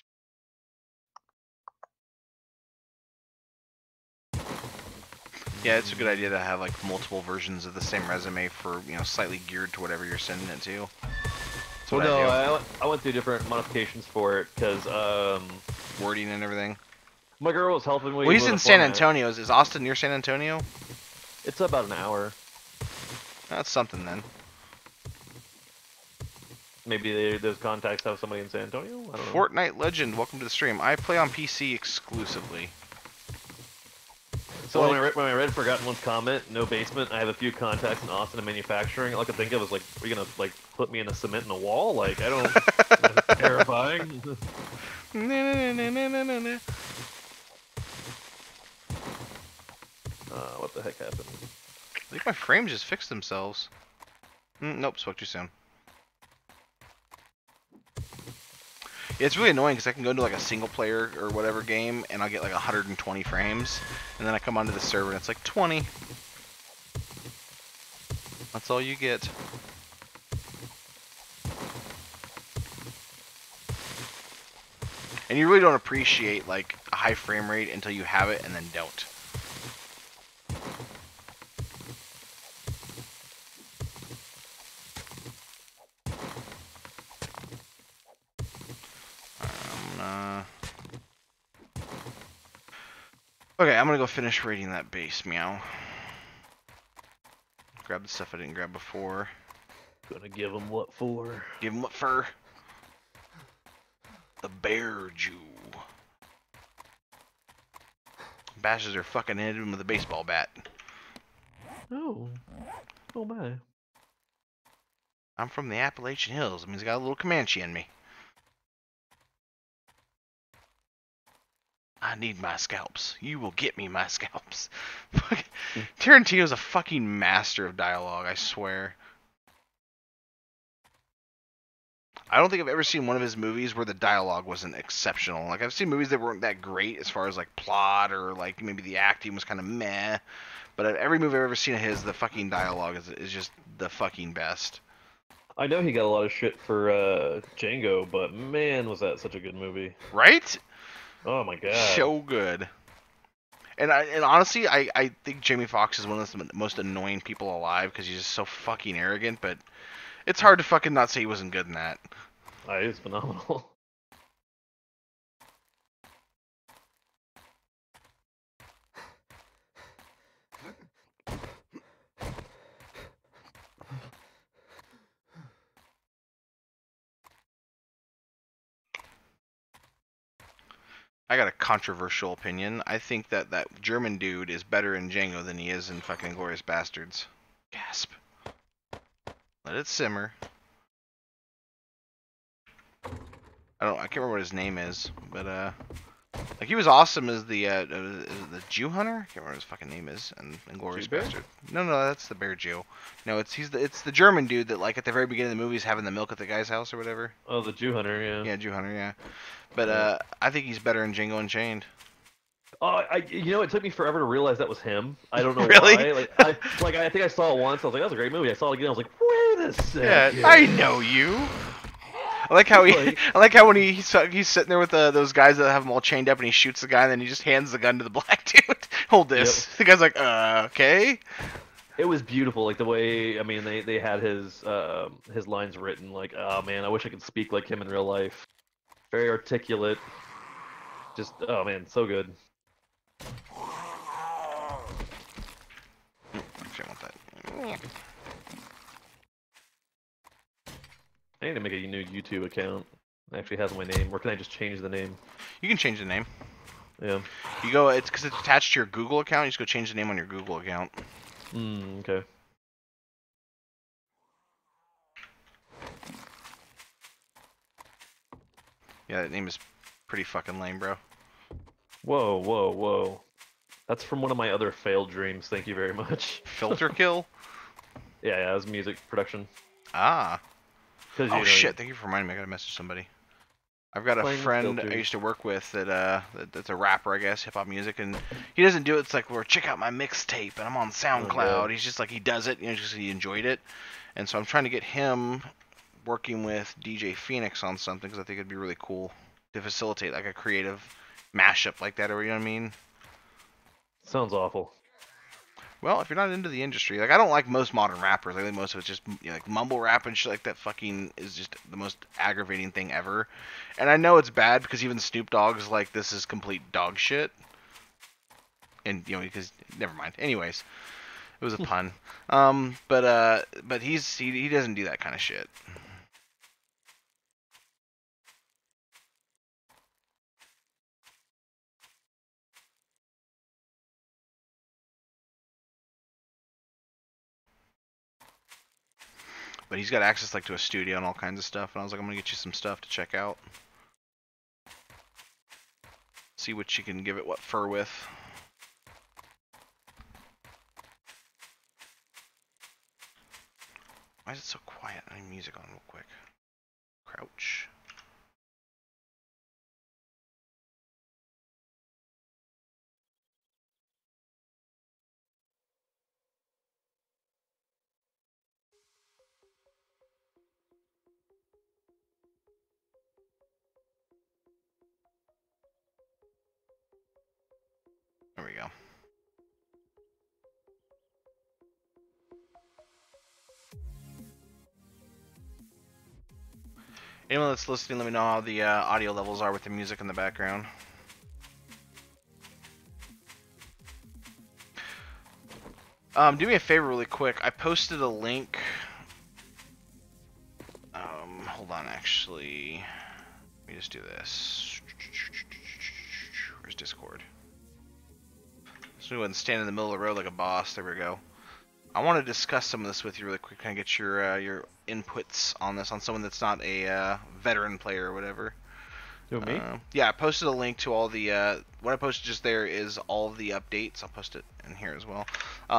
Yeah, it's a good idea to have like multiple versions of the same resume for slightly geared to whatever you're sending it to. That's what I do. I went through different modifications for it because Wording and everything. my girl was helping me. Well, he's with in the San format. Antonio. Is Austin near San Antonio? It's about an hour. That's something then. Maybe those contacts have somebody in San Antonio. I don't know. Fortnite Legend, welcome to the stream. I play on PC exclusively. So when I read Forgotten One's comment, no basement, I have a few contacts in Austin and manufacturing. All I could think of was like, are you gonna like put me in a cement in a wall? Like I don't. That's terrifying. What the heck happened? I think my frames just fixed themselves. Nope, spoke too soon. Yeah, it's really annoying because I can go into like a single player or whatever game and I'll get like 120 frames, and then I come onto the server and it's like 20. That's all you get. And you really don't appreciate like a high frame rate until you have it and then don't. Okay, I'm gonna go finish raiding that base, meow. Grab the stuff I didn't grab before. Gonna give him what for? Give him what for? The bear Jew. Bashes are fucking hit him with a baseball bat. Oh. Oh my. I'm from the Appalachian Hills. It means I got a little Comanche in me. I need my scalps. You will get me my scalps. Tarantino's a fucking master of dialogue, I swear. I don't think I've ever seen one of his movies where the dialogue wasn't exceptional. Like, I've seen movies that weren't that great as far as, like, plot or, like, maybe the acting was kind of meh. But every movie I've ever seen of his, the fucking dialogue is just the fucking best. I know he got a lot of shit for Django, but man, was that such a good movie. Right? Oh my god. So good. And honestly, I think Jamie Foxx is one of the most annoying people alive because he's just so fucking arrogant, but it's hard to fucking not say he wasn't good in that. Oh, he was phenomenal. I got a controversial opinion. I think that German dude is better in Django than he is in fucking Glorious Bastards. Gasp. Let it simmer. I can't remember what his name is, but like, he was awesome as the Jew hunter. I can't remember what his fucking name is in Glorious Bastard. No, that's the Bear Jew. No, it's the German dude that, like, at the very beginning of the movie is having the milk at the guy's house or whatever. Oh, the Jew hunter, yeah. Yeah, Jew hunter, yeah. But I think he's better in Django Unchained. Oh, it took me forever to realize that was him. I don't know Really? why. I think I saw it once. I was like, that was a great movie. I saw it again. I was like, wait a second. Yeah, I know you. I like how when he's sitting there with those guys that have him all chained up, and he shoots the guy, and then he just hands the gun to the black dude. Hold this. Yep. The guy's like, okay. It was beautiful, like the way, I mean, they had his lines written, like, oh man, I wish I could speak like him in real life. Very articulate. Just, oh man, so good. Actually, I want that. I need to make a new YouTube account. It actually has my name. Or can I just change the name? You can change the name. Yeah. You go, it's because it's attached to your Google account. You just go change the name on your Google account. Okay. Yeah, that name is pretty fucking lame, bro. Whoa, whoa, whoa. That's from one of my other failed dreams. Thank you very much. Filter kill? Yeah, it was music production. Ah. Oh shit! Thank you for reminding me. I gotta message somebody. I've got a friend I used to work with that's a rapper, I guess, hip hop music, and he doesn't do it. It's like, well, check out my mixtape, and I'm on SoundCloud. He's just like, he does it, just he enjoyed it, and so I'm trying to get him working with DJ Phoenix on something because I think it'd be really cool to facilitate like a creative mashup like that, or you know what I mean? Sounds awful. Well, if you're not into the industry, like, I don't like most modern rappers. I think most of it's just, like, mumble rap and shit like that fucking is just the most aggravating thing ever. And I know it's bad because even Snoop Dogg's like, this is complete dog shit. And, because, never mind. Anyways, it was a pun. But he doesn't do that kind of shit. But he's got access like to a studio and all kinds of stuff, and I was like, I'm gonna get you some stuff to check out. See what you can give it what fur with. Why is it so quiet? I need music on real quick. Crouch. There we go. Anyone that's listening, let me know how the audio levels are with the music in the background. Do me a favor really quick. I posted a link. Hold on, actually. Let me just do this. Where's Discord? So we wouldn't stand in the middle of the road like a boss. There we go. I want to discuss some of this with you really quick. Kind of get your inputs on this, on someone that's not a veteran player or whatever. Who, me? Yeah, I posted a link to all the, what I posted just there is all the updates. I'll post it in here as well.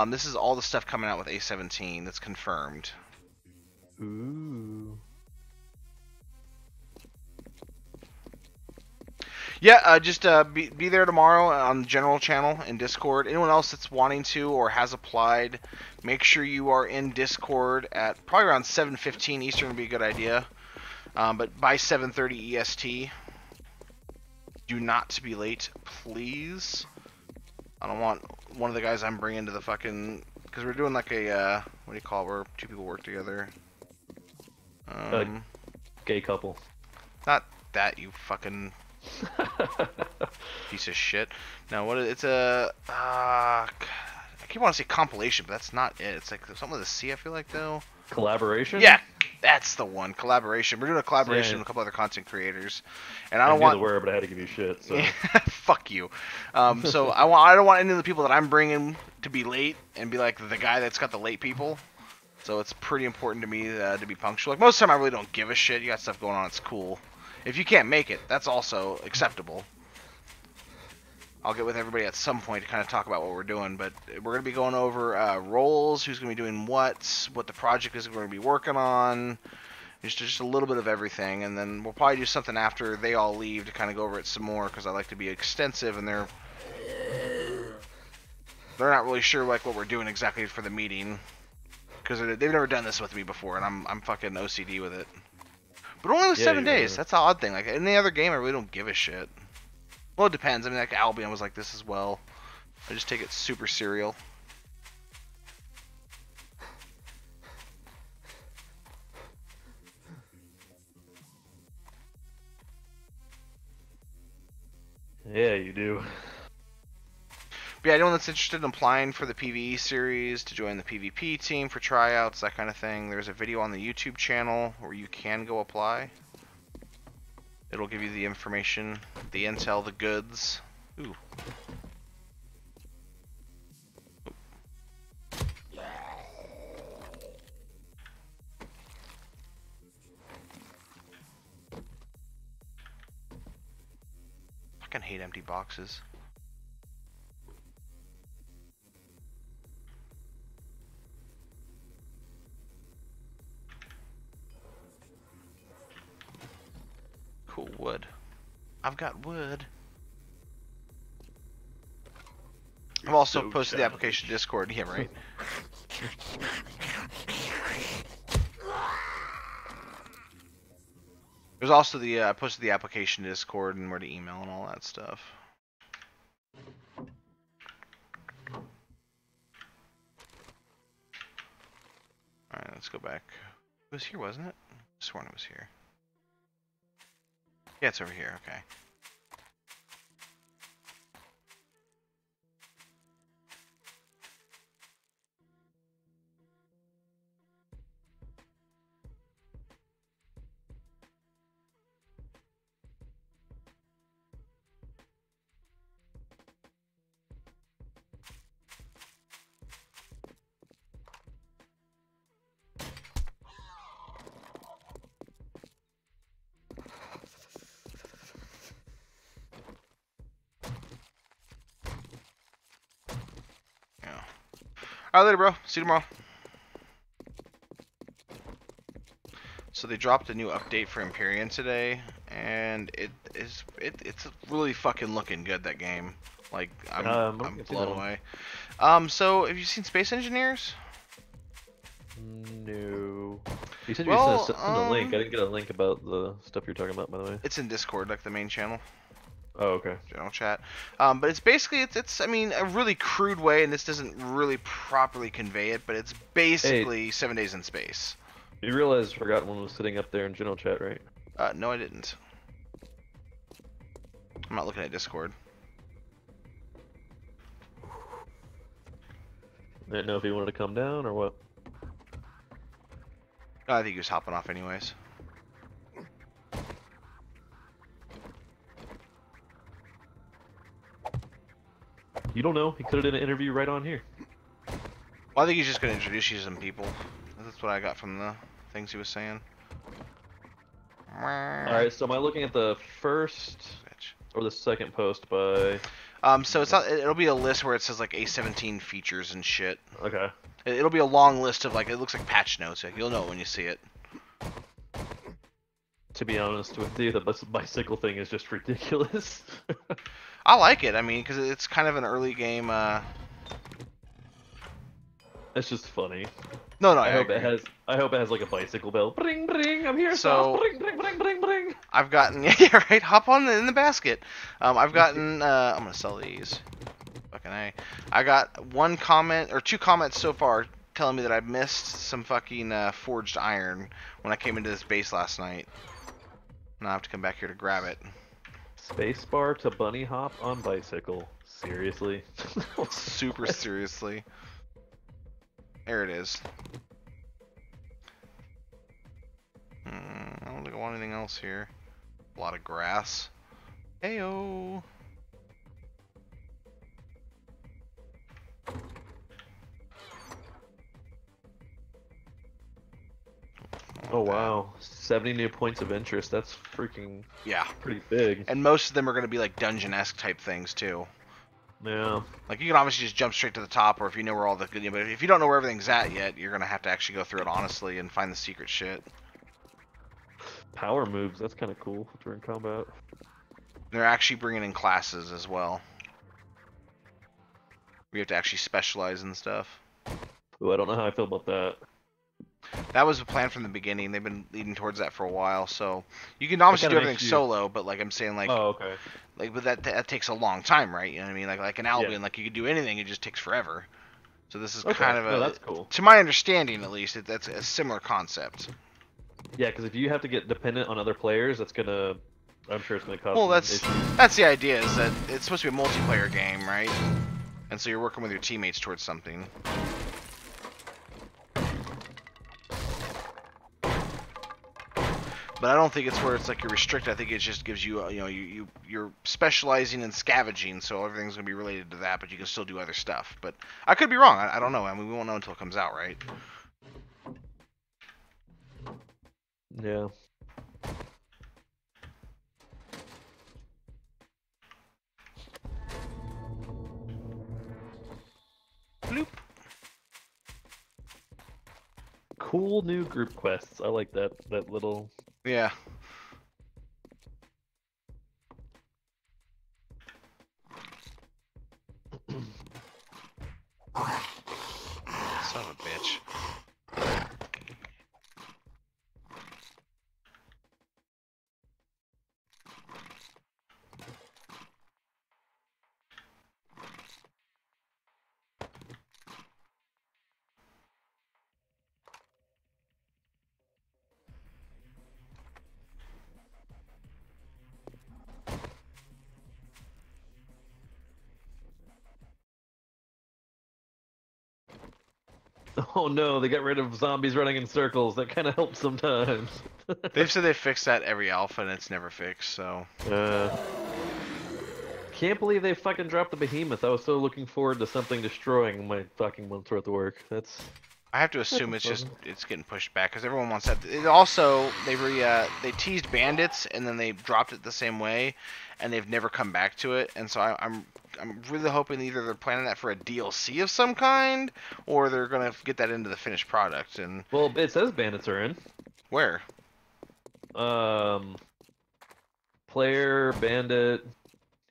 This is all the stuff coming out with A17 that's confirmed. Ooh. Yeah, just be there tomorrow on the general channel in Discord. Anyone else that's wanting to or has applied, make sure you are in Discord at probably around 7:15 Eastern would be a good idea. But by 7:30 EST. Do not to be late, please. I don't want one of the guys I'm bringing to the fucking... Because we're doing like a, what do you call it, where two people work together? Gay couple. Not that, you fucking... piece of shit. No, what is... It's a... I keep wanting to say compilation, but that's not it. It's like something with a C, I feel like, though. Collaboration? Yeah, that's the one. Collaboration. We're doing a collaboration with a couple other content creators, and I don't want the word, but I had to give you shit. So. Fuck you. So I don't want any of the people that I'm bringing to be late and be like the guy that's got the late people. So it's pretty important to me to be punctual. Like most of the time, I really don't give a shit. You got stuff going on. It's cool. If you can't make it, that's also acceptable. I'll get with everybody at some point to kind of talk about what we're doing, but we're going to be going over roles, who's going to be doing what the project is we're going to be working on, just a little bit of everything, and then we'll probably do something after they all leave to kind of go over it some more, because I like to be extensive, and they're not really sure like what we're doing exactly for the meeting, because they've never done this with me before, and I'm fucking OCD with it. But only with 7 days. That's the odd thing. Like any other game, I really don't give a shit. Well, it depends. I mean, like Albion was like this as well. I just take it super serial. Yeah, you do. But yeah, anyone that's interested in applying for the PvE series, to join the PvP team for tryouts, that kind of thing, there's a video on the YouTube channel where you can go apply. It'll give you the information, the intel, the goods. Ooh. Fucking hate empty boxes. Cool wood. I've got wood. I've also posted the application to Discord. Yeah, right. There's also the I posted the application to Discord and where to email and all that stuff. Alright, let's go back. It was here, wasn't it? I sworn it was here. Yeah, it's over here. Okay. Alright, later, bro. See you tomorrow. So they dropped a new update for Empyrion today, and it's really fucking looking good, that game. Like I'm blown away. So have you seen Space Engineers? No. You said you were sent a link. I didn't get a link about the stuff you're talking about, by the way. It's in Discord, like the main channel. Oh, okay. General chat. But it's basically, it's I mean, a really crude way, and this doesn't really properly convey it, but it's basically 7 days in space. You realize Forgotten One was sitting up there in general chat, right? No, I didn't. I'm not looking at Discord. I didn't know if he wanted to come down or what. I think he was hopping off anyways. You don't know. He could have done an interview right on here. Well, I think he's just going to introduce you to some people. That's what I got from the things he was saying. Alright, so am I looking at the first or the second post by? So it's not. It'll be a list where it says like A17 features and shit. Okay. It'll be a long list of like it looks like patch notes. Like, you'll know it when you see it. To be honest with you, the bicycle thing is just ridiculous. I like it. I mean, because it's kind of an early game. It's just funny. No, I hope agree. it has. I hope it has like a bicycle bell. Bring, bring. I'm here. So- So bring, bring, bring, bring, bring. I've gotten yeah right. Hop on in the basket. I've gotten. I'm gonna sell these. Fucking A. I got one comment or two comments so far telling me that I missed some fucking forged iron when I came into this base last night. Now I have to come back here to grab it. Spacebar to bunny hop on bicycle. Seriously? Super seriously. There it is. I don't think I want anything else here. A lot of grass. Heyo. Oh wow, 70 new points of interest. That's freaking Yeah. pretty big. And most of them are going to be like dungeon-esque type things too. Yeah. Like, you can obviously just jump straight to the top, or if you know where all the good, but if you don't know where everything's at yet, you're gonna have to actually go through it honestly and find the secret shit. Power moves. That's kind of cool during combat. They're actually bringing in classes as well. We have to actually specialize in stuff. Ooh, I don't know how I feel about that. That was the plan from the beginning. They've been leading towards that for a while. So you can obviously do kinda everything makes you- solo, but like I'm saying, like, Oh, okay. but that takes a long time, right? You know what I mean? Like an Albion, Yeah. like you could do anything, it just takes forever. So this is Okay. kind of No, a, that's cool. to my understanding at least, that's a similar concept. Yeah, because if you have to get dependent on other players, that's gonna. I'm sure it's gonna cause. Well, some that's issues. the idea, is that it's supposed to be a multiplayer game, right? And so you're working with your teammates towards something. But I don't think it's where it's like you're restricted. I think it just gives you, you're specializing in scavenging, so everything's gonna be related to that. But you can still do other stuff. But I could be wrong. I don't know. I mean, we won't know until it comes out, right? Yeah. Bloop. Cool new group quests. I like that little. Yeah. Son of a bitch. Oh no, they got rid of zombies running in circles. That kind of helps sometimes. They've said they fixed that every alpha, and it's never fixed. So Can't believe they fucking dropped the behemoth. I was so looking forward to something destroying my fucking month's worth of work. That's. I have to assume it's getting pushed back because everyone wants that. It also, they teased bandits and then they dropped it the same way, and they've never come back to it. And so I'm really hoping either they're planning that for a DLC of some kind, or they're gonna get that into the finished product. And Well, it says bandits are in. where? Player bandit.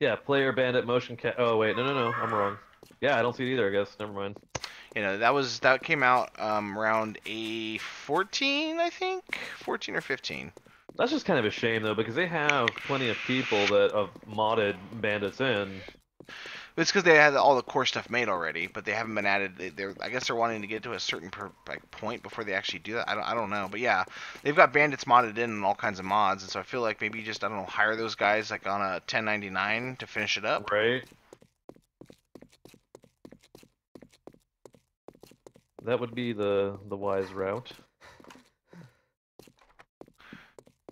Yeah, player bandit motion cat. Oh wait, no, I'm wrong. Yeah, I don't see it either. I guess. Never mind. You know, that came out around A14, I think, 14 or 15. That's just kind of a shame though, because they have plenty of people that have modded bandits in. It's because they had all the core stuff made already, but they haven't been added. I guess they're wanting to get to a certain point before they actually do that. I don't know, but yeah, they've got bandits modded in and all kinds of mods, and so I feel like maybe just I don't know, hire those guys like on a 1099 to finish it up. Right. That would be the wise route.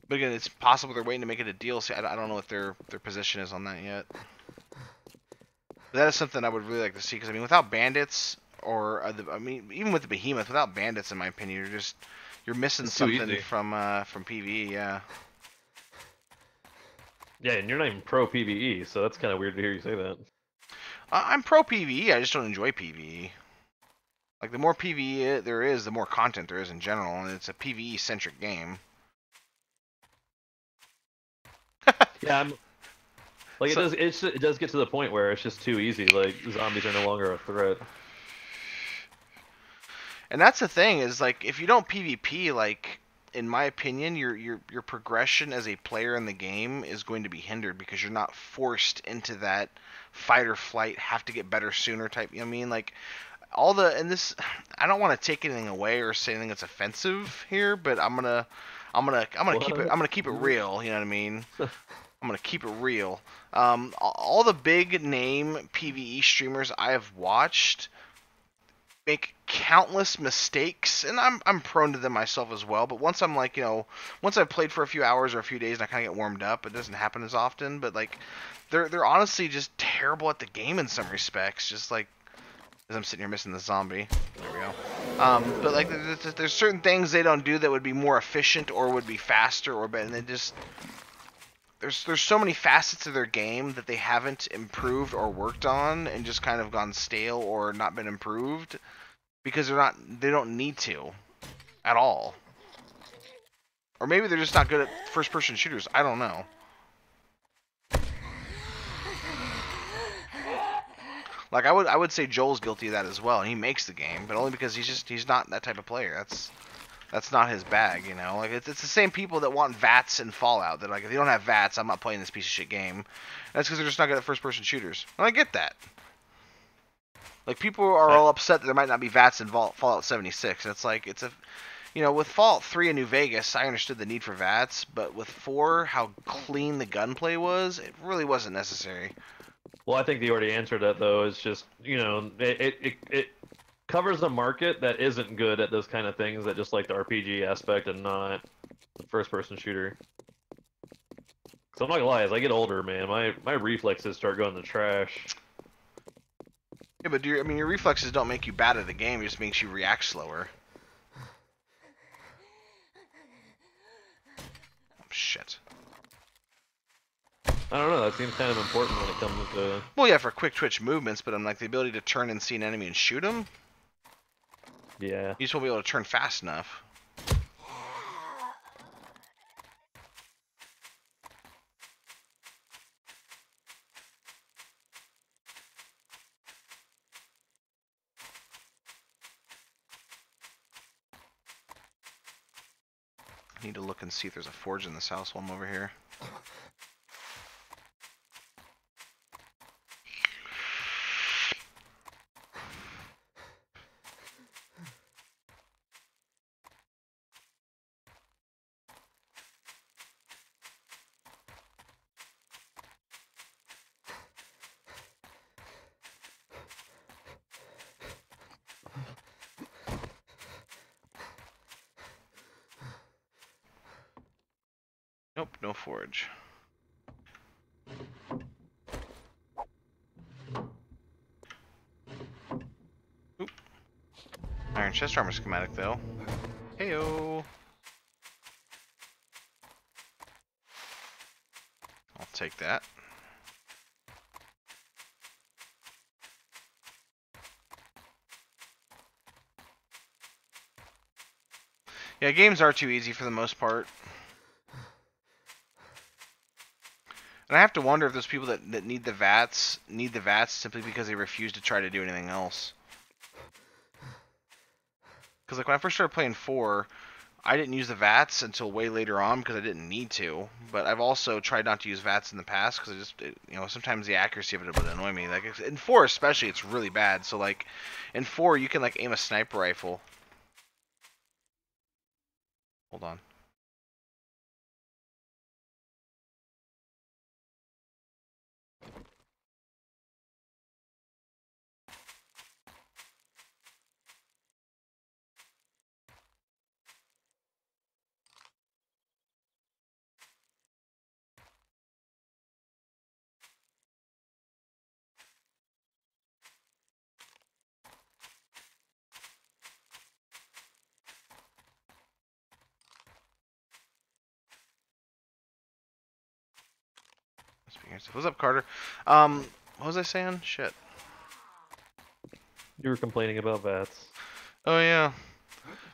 But again, it's possible they're waiting to make it a DLC. I don't know what their position is on that yet. But that is something I would really like to see, because I mean, without bandits, or even with the behemoth, without bandits, in my opinion, you're missing It's too something easy. from PvE. Yeah. Yeah, and you're not even pro PvE, so that's kind of weird to hear you say that. I'm pro PvE. I just don't enjoy PvE. Like the more PvE there is, the more content there is in general, and it's a PvE centric game. Yeah, I'm like So- it does get to the point where it's just too easy. Like zombies are no longer a threat. And that's the thing is like if you don't PvP, like in my opinion, your progression as a player in the game is going to be hindered because you're not forced into that fight or flight, have to get better sooner type. You know what I mean? Like all the and this, I don't want to take anything away or say anything that's offensive here, but What? I'm gonna keep it real. You know what I mean? I'm gonna keep it real. All the big name PvE streamers I have watched make countless mistakes, and I'm prone to them myself as well. But once I'm like, once I've played for a few hours or a few days and I kind of get warmed up, it doesn't happen as often. But like, they're honestly just terrible at the game in some respects. Just like as I'm sitting here missing the zombie. There we go. But like, there's certain things they don't do that would be more efficient or would be faster or better. And they just there's so many facets of their game that they haven't improved or worked on, and just kind of gone stale or not been improved because they don't need to at all. Or maybe they're just not good at first person shooters. I don't know. Like I would say Joel's guilty of that as well, and he makes the game, but only because he's not that type of player. That's not his bag, you know. Like it's the same people that want VATS and Fallout. That like if you don't have VATS, I'm not playing this piece of shit game. That's because they're just not good at first person shooters. And I get that. Like people are all upset that there might not be VATS in Fallout 76. And it's like with Fallout 3 and New Vegas, I understood the need for VATS, but with 4, how clean the gunplay was, it really wasn't necessary. Well, I think they already answered that though. It's just it covers a market that isn't good at those kind of things, that just like the RPG aspect and not the first person shooter. So I'm not gonna lie, as I get older, man, my reflexes start going to trash. Yeah, but your reflexes don't make you bad at the game. It just makes you react slower. Oh, shit. I don't know. That seems kind of important when it comes to. Well, yeah, for quick twitch movements, but I'm like the ability to turn and see an enemy and shoot him. Yeah. You just won't be able to turn fast enough. I need to look and see if there's a forge in this house while I'm over here. Nope, no forge. Oop. Iron chest armor schematic though. Heyo. I'll take that. Yeah, games are too easy for the most part. And I have to wonder if those people that need the VATS simply because they refuse to try to do anything else. Because like when I first started playing 4, I didn't use the VATS until way later on because I didn't need to. But I've also tried not to use VATS in the past because sometimes the accuracy of it would annoy me. Like in 4 especially, it's really bad. So like in 4, you can like aim a sniper rifle. Hold on. What's up, Carter? What was I saying? Shit. You were complaining about VATS. Oh yeah.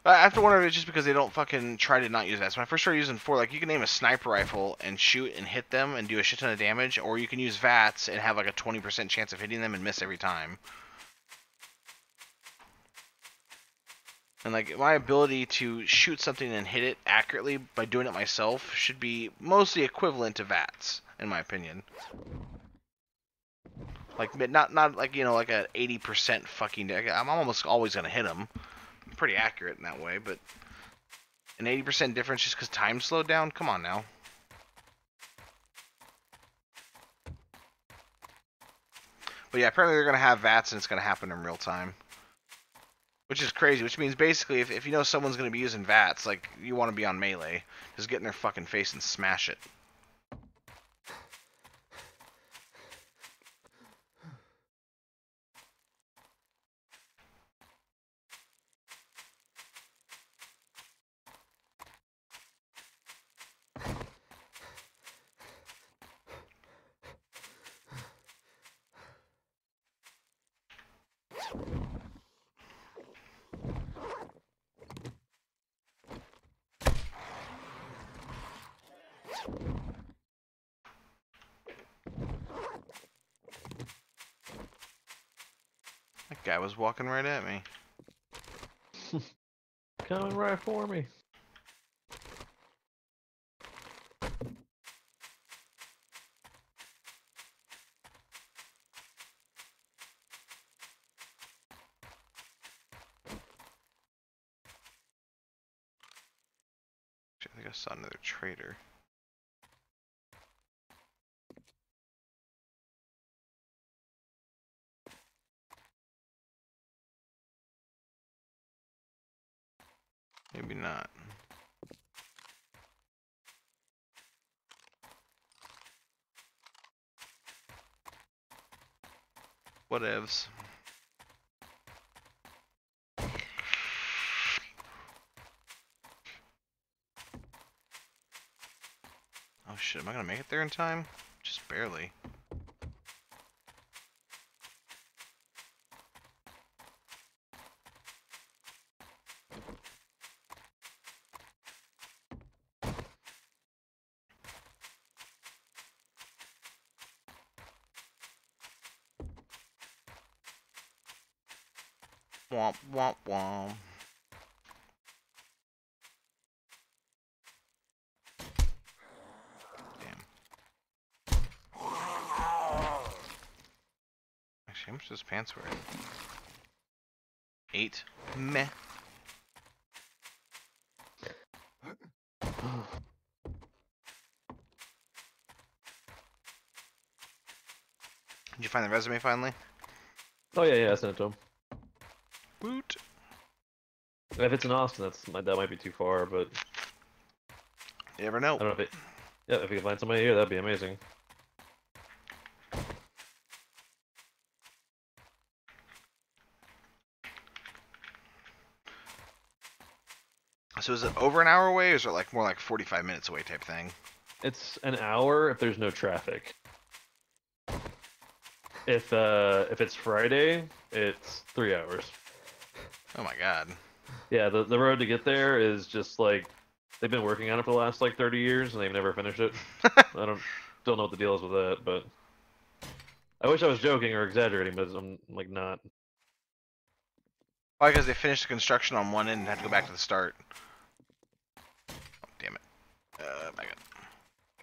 I have to wonder if it's just because they don't fucking try to not use VATS. When I first started using 4, like, you can aim a sniper rifle and shoot and hit them and do a shit ton of damage, or you can use VATS and have like a 20% chance of hitting them and miss every time. And like, my ability to shoot something and hit it accurately by doing it myself should be mostly equivalent to VATS, in my opinion. Like, not like, you know, like a 80% fucking... I'm almost always gonna hit them. I'm pretty accurate in that way, but... An 80% difference just because time slowed down? Come on now. But yeah, apparently they're gonna have VATS and it's gonna happen in real time. Which is crazy, which means basically if you know someone's going to be using VATS, like, you want to be on melee. Just get in their fucking face and smash it. That guy was walking right at me. Coming right for me. I think I saw another traitor. Maybe not. Whatevs. Oh shit, am I gonna make it there in time? Just barely. Womp womp womp. Actually, how much does pants wear? 8. Meh. Did you find the resume finally? Oh yeah, I sent it to him. Woot. If it's in Austin, that might be too far, but You never know. I don't know if it. Yeah, if you can find somebody here, that'd be amazing. So is it over an hour away, or is it like more like 45 minutes away type thing? It's an hour if there's no traffic. If it's Friday, it's 3 hours. Oh my god. Yeah, the road to get there is just like they've been working on it for the last like 30 years and they've never finished it. I don't know what the deal is with that, but I wish I was joking or exaggerating, but I'm like not. Why? Because they finished the construction on one end and had to go back to the start. Oh, damn it. Back up.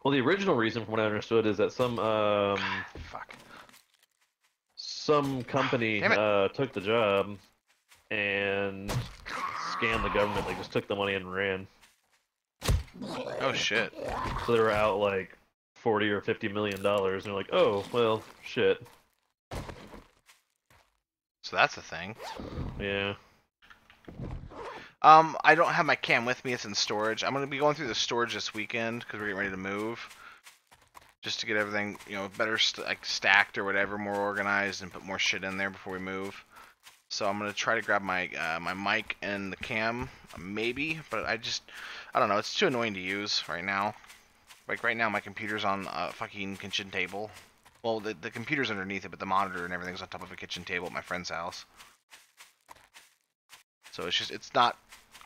Well, the original reason, from what I understood, is that Fuck. some company took the job and scammed the government. Like, just took the money and ran. Oh shit. So they were out like 40 or 50 million dollars, and they're like, oh well, shit. So that's a thing. Yeah. I don't have my cam with me. It's in storage. I'm gonna be going through the storage this weekend because we're getting ready to move, just to get everything, you know, better like stacked or whatever, more organized, and put more shit in there before we move. So I'm gonna try to grab my my mic and the cam, maybe, but I don't know. It's too annoying to use right now. Like right now, my computer's on a fucking kitchen table. Well, the computer's underneath it, but the monitor and everything's on top of a kitchen table at my friend's house. So it's not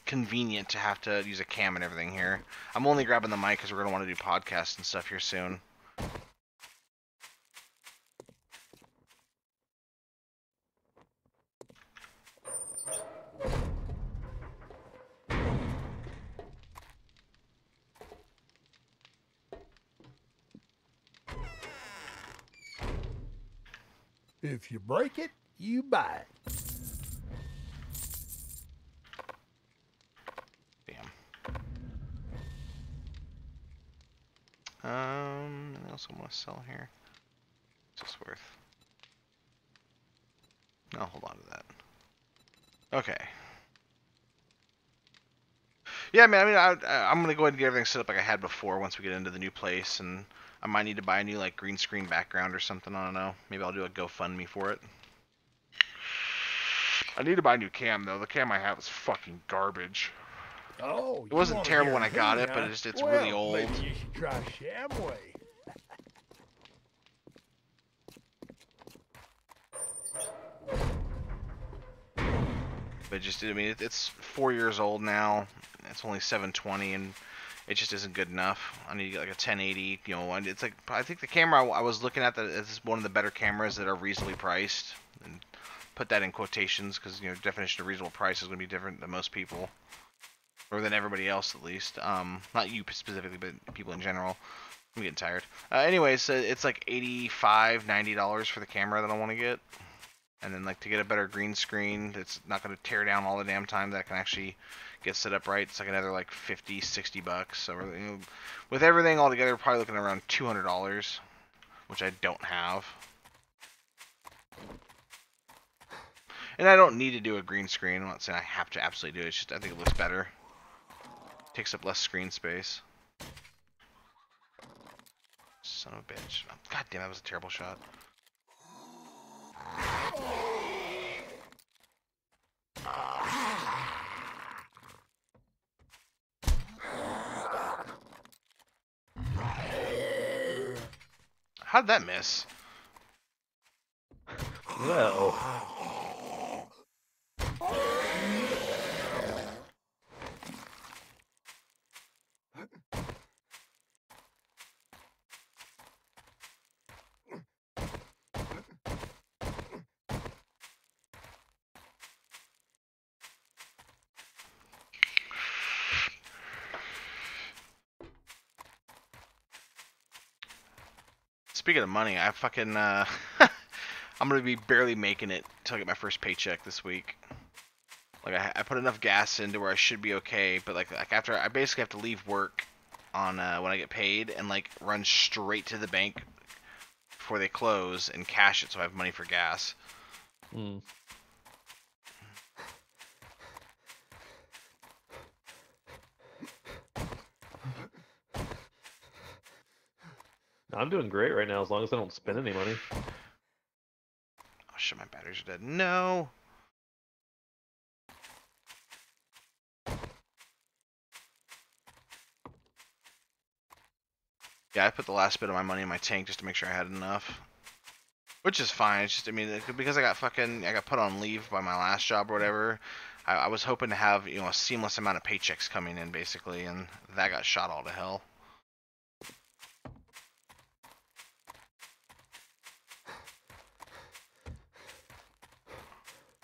convenient to have to use a cam and everything here. I'm only grabbing the mic because we're gonna want to do podcasts and stuff here soon. If you break it, you buy it. Damn. Anything else I want to sell here? What's this worth? No, hold on to that. Okay. Yeah, man. I'm gonna go ahead and get everything set up like I had before. Once we get into the new place, and I might need to buy a new like green screen background or something. I don't know. Maybe I'll do a GoFundMe for it. I need to buy a new cam though. The cam I have is fucking garbage. Oh, It wasn't terrible when I got it, but it's really old. Maybe you should try Shamway. But just, I mean, it's 4 years old now. It's only 720, and it just isn't good enough. I need to get like a 1080. You know, and it's like, I think the camera I was looking at is one of the better cameras that are reasonably priced. And put that in quotations because, you know, definition of reasonable price is going to be different than most people, or than everybody else at least. Not you specifically, but people in general. I'm getting tired. Anyways, it's like $85, $90 for the camera that I want to get. And then, like, to get a better green screen that's not going to tear down all the damn time, that can actually get set up right, it's like another, like, 50, 60 bucks. So, you know, with everything all together, probably looking at around $200, which I don't have. And I don't need to do a green screen. I'm not saying I have to absolutely do it. It's just I think it looks better. Takes up less screen space. Son of a bitch. God damn, that was a terrible shot. How'd that miss? Well. Speaking of money, I fucking I'm gonna be barely making it till I get my first paycheck this week. Like I put enough gas into where I should be okay, but like after I basically have to leave work on when I get paid and like run straight to the bank before they close and cash it so I have money for gas. Mm. I'm doing great right now as long as I don't spend any money. Oh shit, my batteries are dead. No. Yeah, I put the last bit of my money in my tank just to make sure I had enough. Which is fine. It's just, I mean, because I got put on leave by my last job or whatever. I was hoping to have, you know, a seamless amount of paychecks coming in basically, and that got shot all to hell.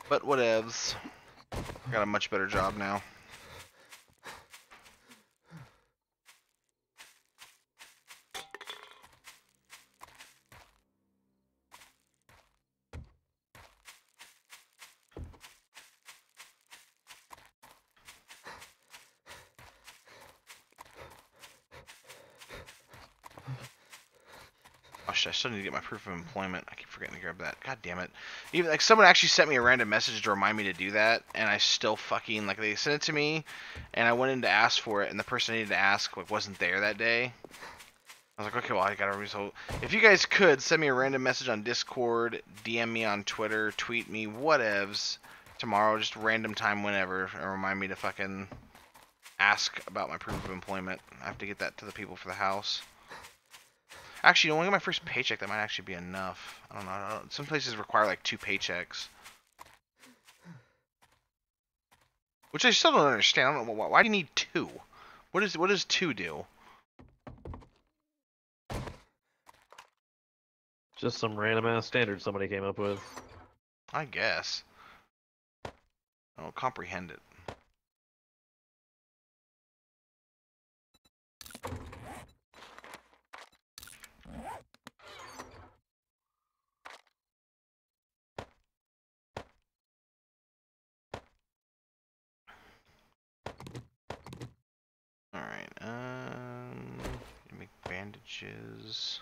But whatevs. Got a much better job now. Oh shit, I still need to get my proof of employment. I keep forgetting to grab that. God damn it. Even like someone actually sent me a random message to remind me to do that, and I still fucking like they sent it to me, and I went in to ask for it, and the person I needed to ask like wasn't there that day. I was like, okay, well I gotta so if you guys could send me a random message on Discord, DM me on Twitter, tweet me, whatevs tomorrow, just random time whenever, and remind me to fucking ask about my proof of employment. I have to get that to the people for the house. Actually, when I get my first paycheck, that might actually be enough. I don't know. Some places require like 2 paychecks. Which I still don't understand. I don't know why do you need 2? What does 2 do? Just some random ass standard somebody came up with. I guess. I don't comprehend it. Alright, make bandages.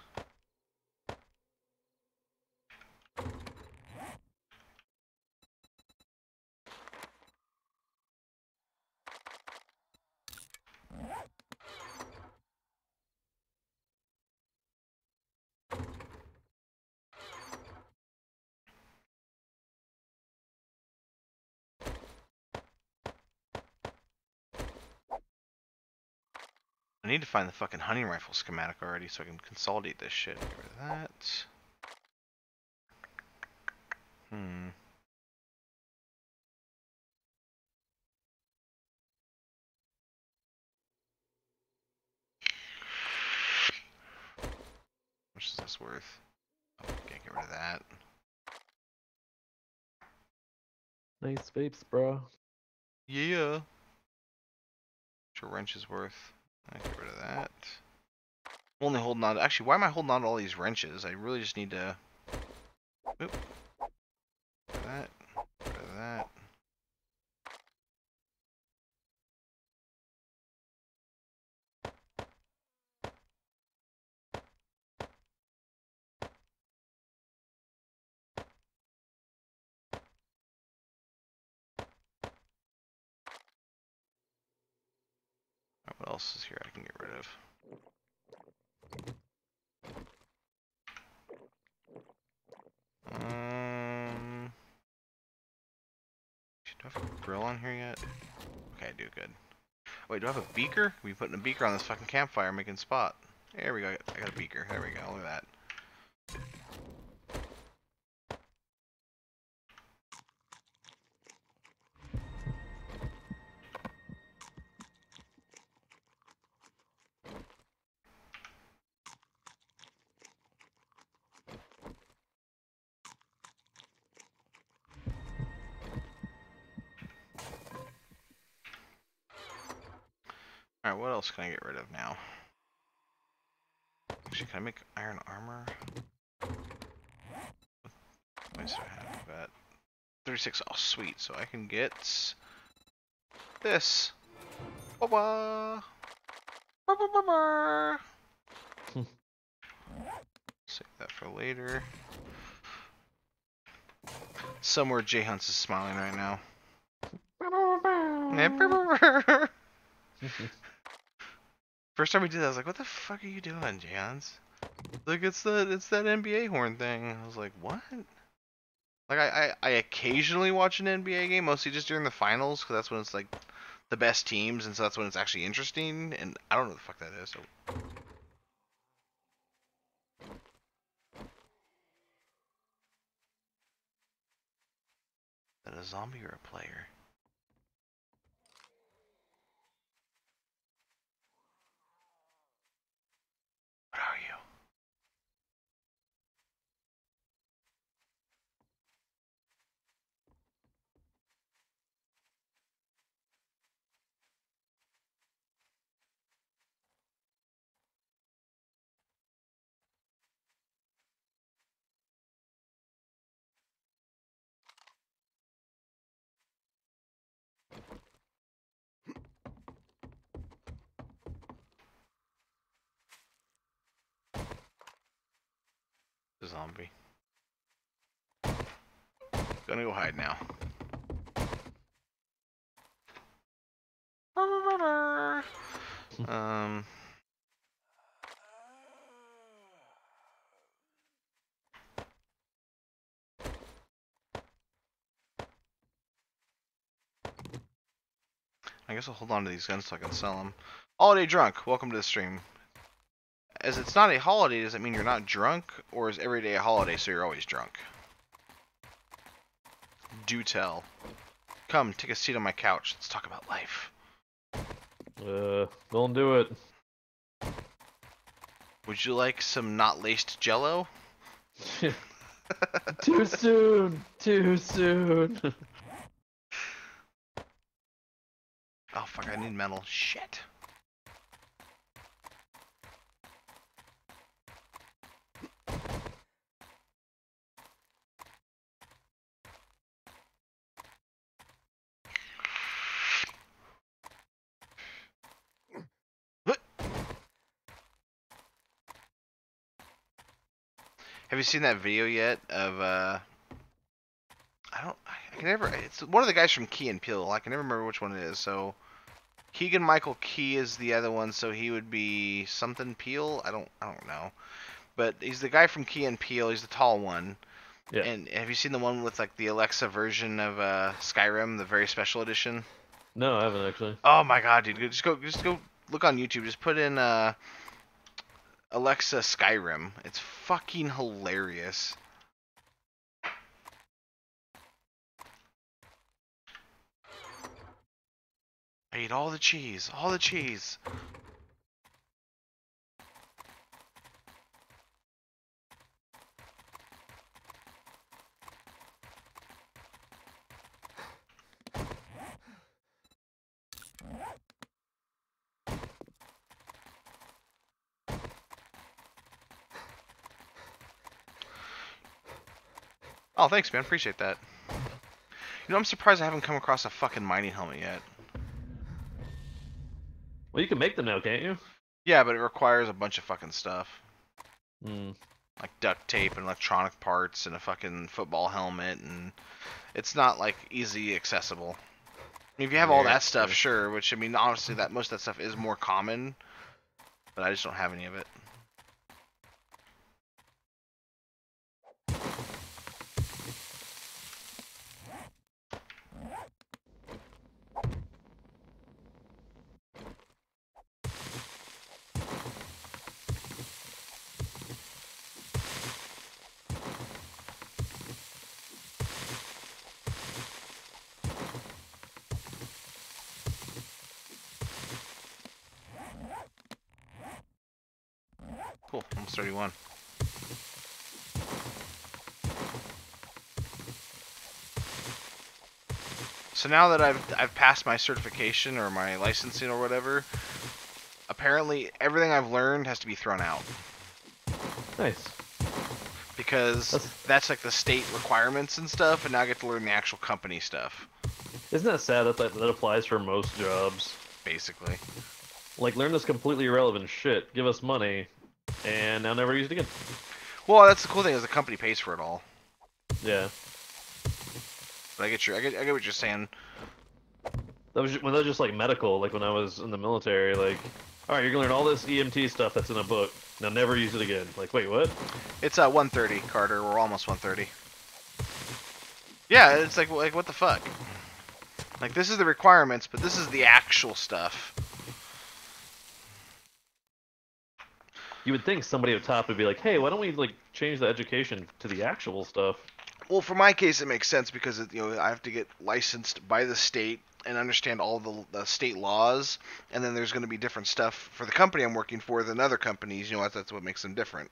I need to find the fucking hunting rifle schematic already so I can consolidate this shit. Get rid of that. How much is this worth? Oh, can't get rid of that. Nice vapes, bro. Yeah. Which a wrench is worth. I get rid of that. I'm only holding on. Actually, why am I holding on to all these wrenches? I really just need to. Oop. Rid of that. Rid of that. Alright, what else is here I can get rid of? Do I have a grill on here yet? Okay, I do good. Wait, do I have a beaker? We putting a beaker on this fucking campfire, making spot. There we go. I got a beaker. There we go. Look at that. Alright, what else can I get rid of now? Actually, can I make iron armor? What points do I have? I got 36. Oh, sweet. So I can get this. Ba-ba! Ba-ba-ba-ba! Save that for later. Somewhere Jay Hunts is smiling right now. First time we did that, I was like, "What the fuck are you doing, Jay Hunts?" Like, it's that NBA horn thing. I was like, "What?" Like, I occasionally watch an NBA game, mostly just during the finals, because that's when it's like the best teams, and so that's when it's actually interesting. And I don't know what the fuck that is. So. Is that a zombie or a player? What are you? A zombie. Gonna go hide now. Um. I guess I'll hold on to these guns so I can sell them. Holiday drunk. Welcome to the stream. As it's not a holiday, does it mean you're not drunk? Or is every day a holiday so you're always drunk? Do tell. Come, take a seat on my couch. Let's talk about life. Don't do it. Would you like some not laced jello? Too soon. Too soon. Oh fuck, I need metal. Shit. Have you seen that video yet of I can never, it's one of the guys from Key and Peele. I can never remember which one it is. So Keegan Michael Key is the other one, so he would be something Peele. I don't know. But he's the guy from Key and Peele. He's the tall one. Yeah. And have you seen the one with like the Alexa version of Skyrim, the very special edition? No, I haven't actually. Oh my god, dude! Just go look on YouTube. Just put in Alexa Skyrim. It's fucking hilarious. I ate all the cheese. All the cheese. Oh, thanks, man. Appreciate that. You know, I'm surprised I haven't come across a fucking mining helmet yet. Well, you can make them now, can't you? Yeah, but it requires a bunch of fucking stuff. Hmm. Like duct tape and electronic parts and a fucking football helmet, and it's not like easy accessible. I mean, if you have all that stuff, sure, which I mean, honestly, that most of that stuff is more common, but I just don't have any of it. Cool, almost 31. So now that I've passed my certification or my licensing or whatever, apparently everything I've learned has to be thrown out. Nice. Because that's like the state requirements and stuff, and now I get to learn the actual company stuff. Isn't that sad that that applies for most jobs? Basically. Like, learn this completely irrelevant shit, give us money, and now never use it again. Well, that's the cool thing is the company pays for it all. Yeah. But I get what you're saying. That was just like medical, like when I was in the military, like, alright, you're gonna learn all this EMT stuff that's in a book, now never use it again. Like, wait, what? It's 1:30, Carter. We're almost 1:30. Yeah, it's like what the fuck? Like, this is the requirements, but this is the actual stuff. You would think somebody up top would be like, hey, why don't we, like, change the education to the actual stuff? Well, for my case, it makes sense because I have to get licensed by the state and understand all the state laws, and then there's going to be different stuff for the company I'm working for than other companies. You know, that's what makes them different.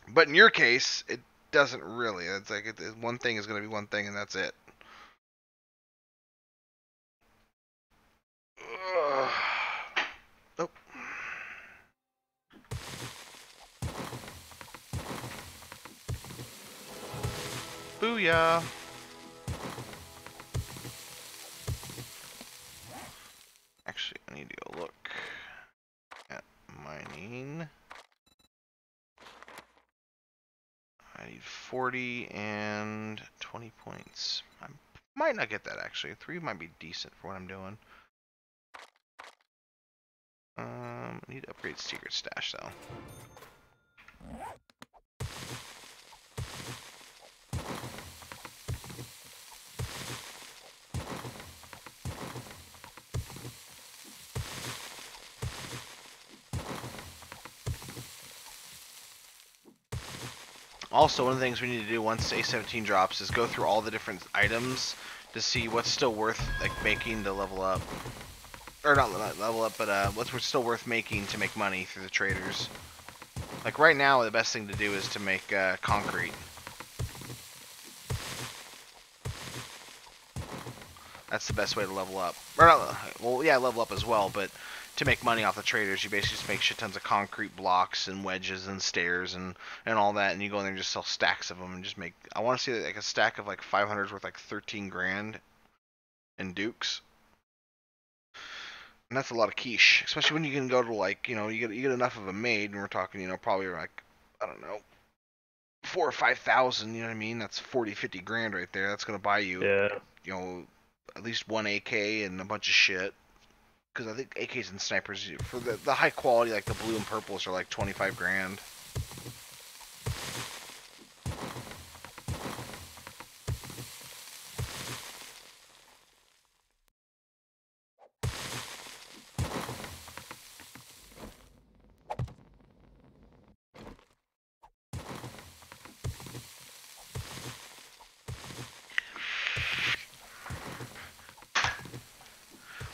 But in your case, it doesn't really. It's like one thing is going to be one thing, and that's it. Ugh. Oh. Booyah! Actually, I need to go look at mining. I need 40 and 20 points. I might not get that, actually. 3 might be decent for what I'm doing. I need to upgrade secret stash, though. Also, one of the things we need to do once A17 drops is go through all the different items to see what's still worth like making to level up, or not level up, but what's still worth making to make money through the traders. Like right now, the best thing to do is to make concrete. That's the best way to level up. Or not, well, yeah, level up as well, but to make money off the traders, you basically just make shit tons of concrete blocks and wedges and stairs and all that, and you go in there and just sell stacks of them and just make. I want to see like a stack of like 500's worth like 13 grand in dukes. And that's a lot of quiche, especially when you can go to like, you get enough of them made, and we're talking, probably like, I don't know, 4,000 or 5,000. You know what I mean? That's 40, 50 grand right there. That's gonna buy you, at least one AK and a bunch of shit. Because I think AKs and snipers for the high quality, like the blue and purples, are like 25 grand.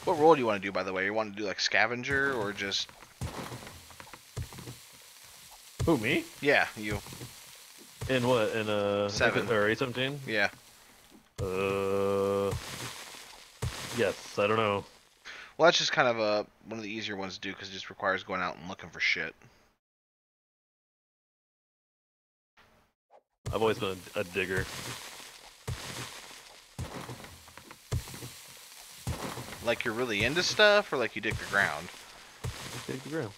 What role do you want to do, by the way? You want to do like scavenger or just? Who, me? Yeah, you. In what? In 7 or A17? Yeah. Yes. I don't know. Well, that's just kind of one of the easier ones to do because it just requires going out and looking for shit. I've always been a digger. Like you're really into stuff, or like you dig the ground? Dig the ground.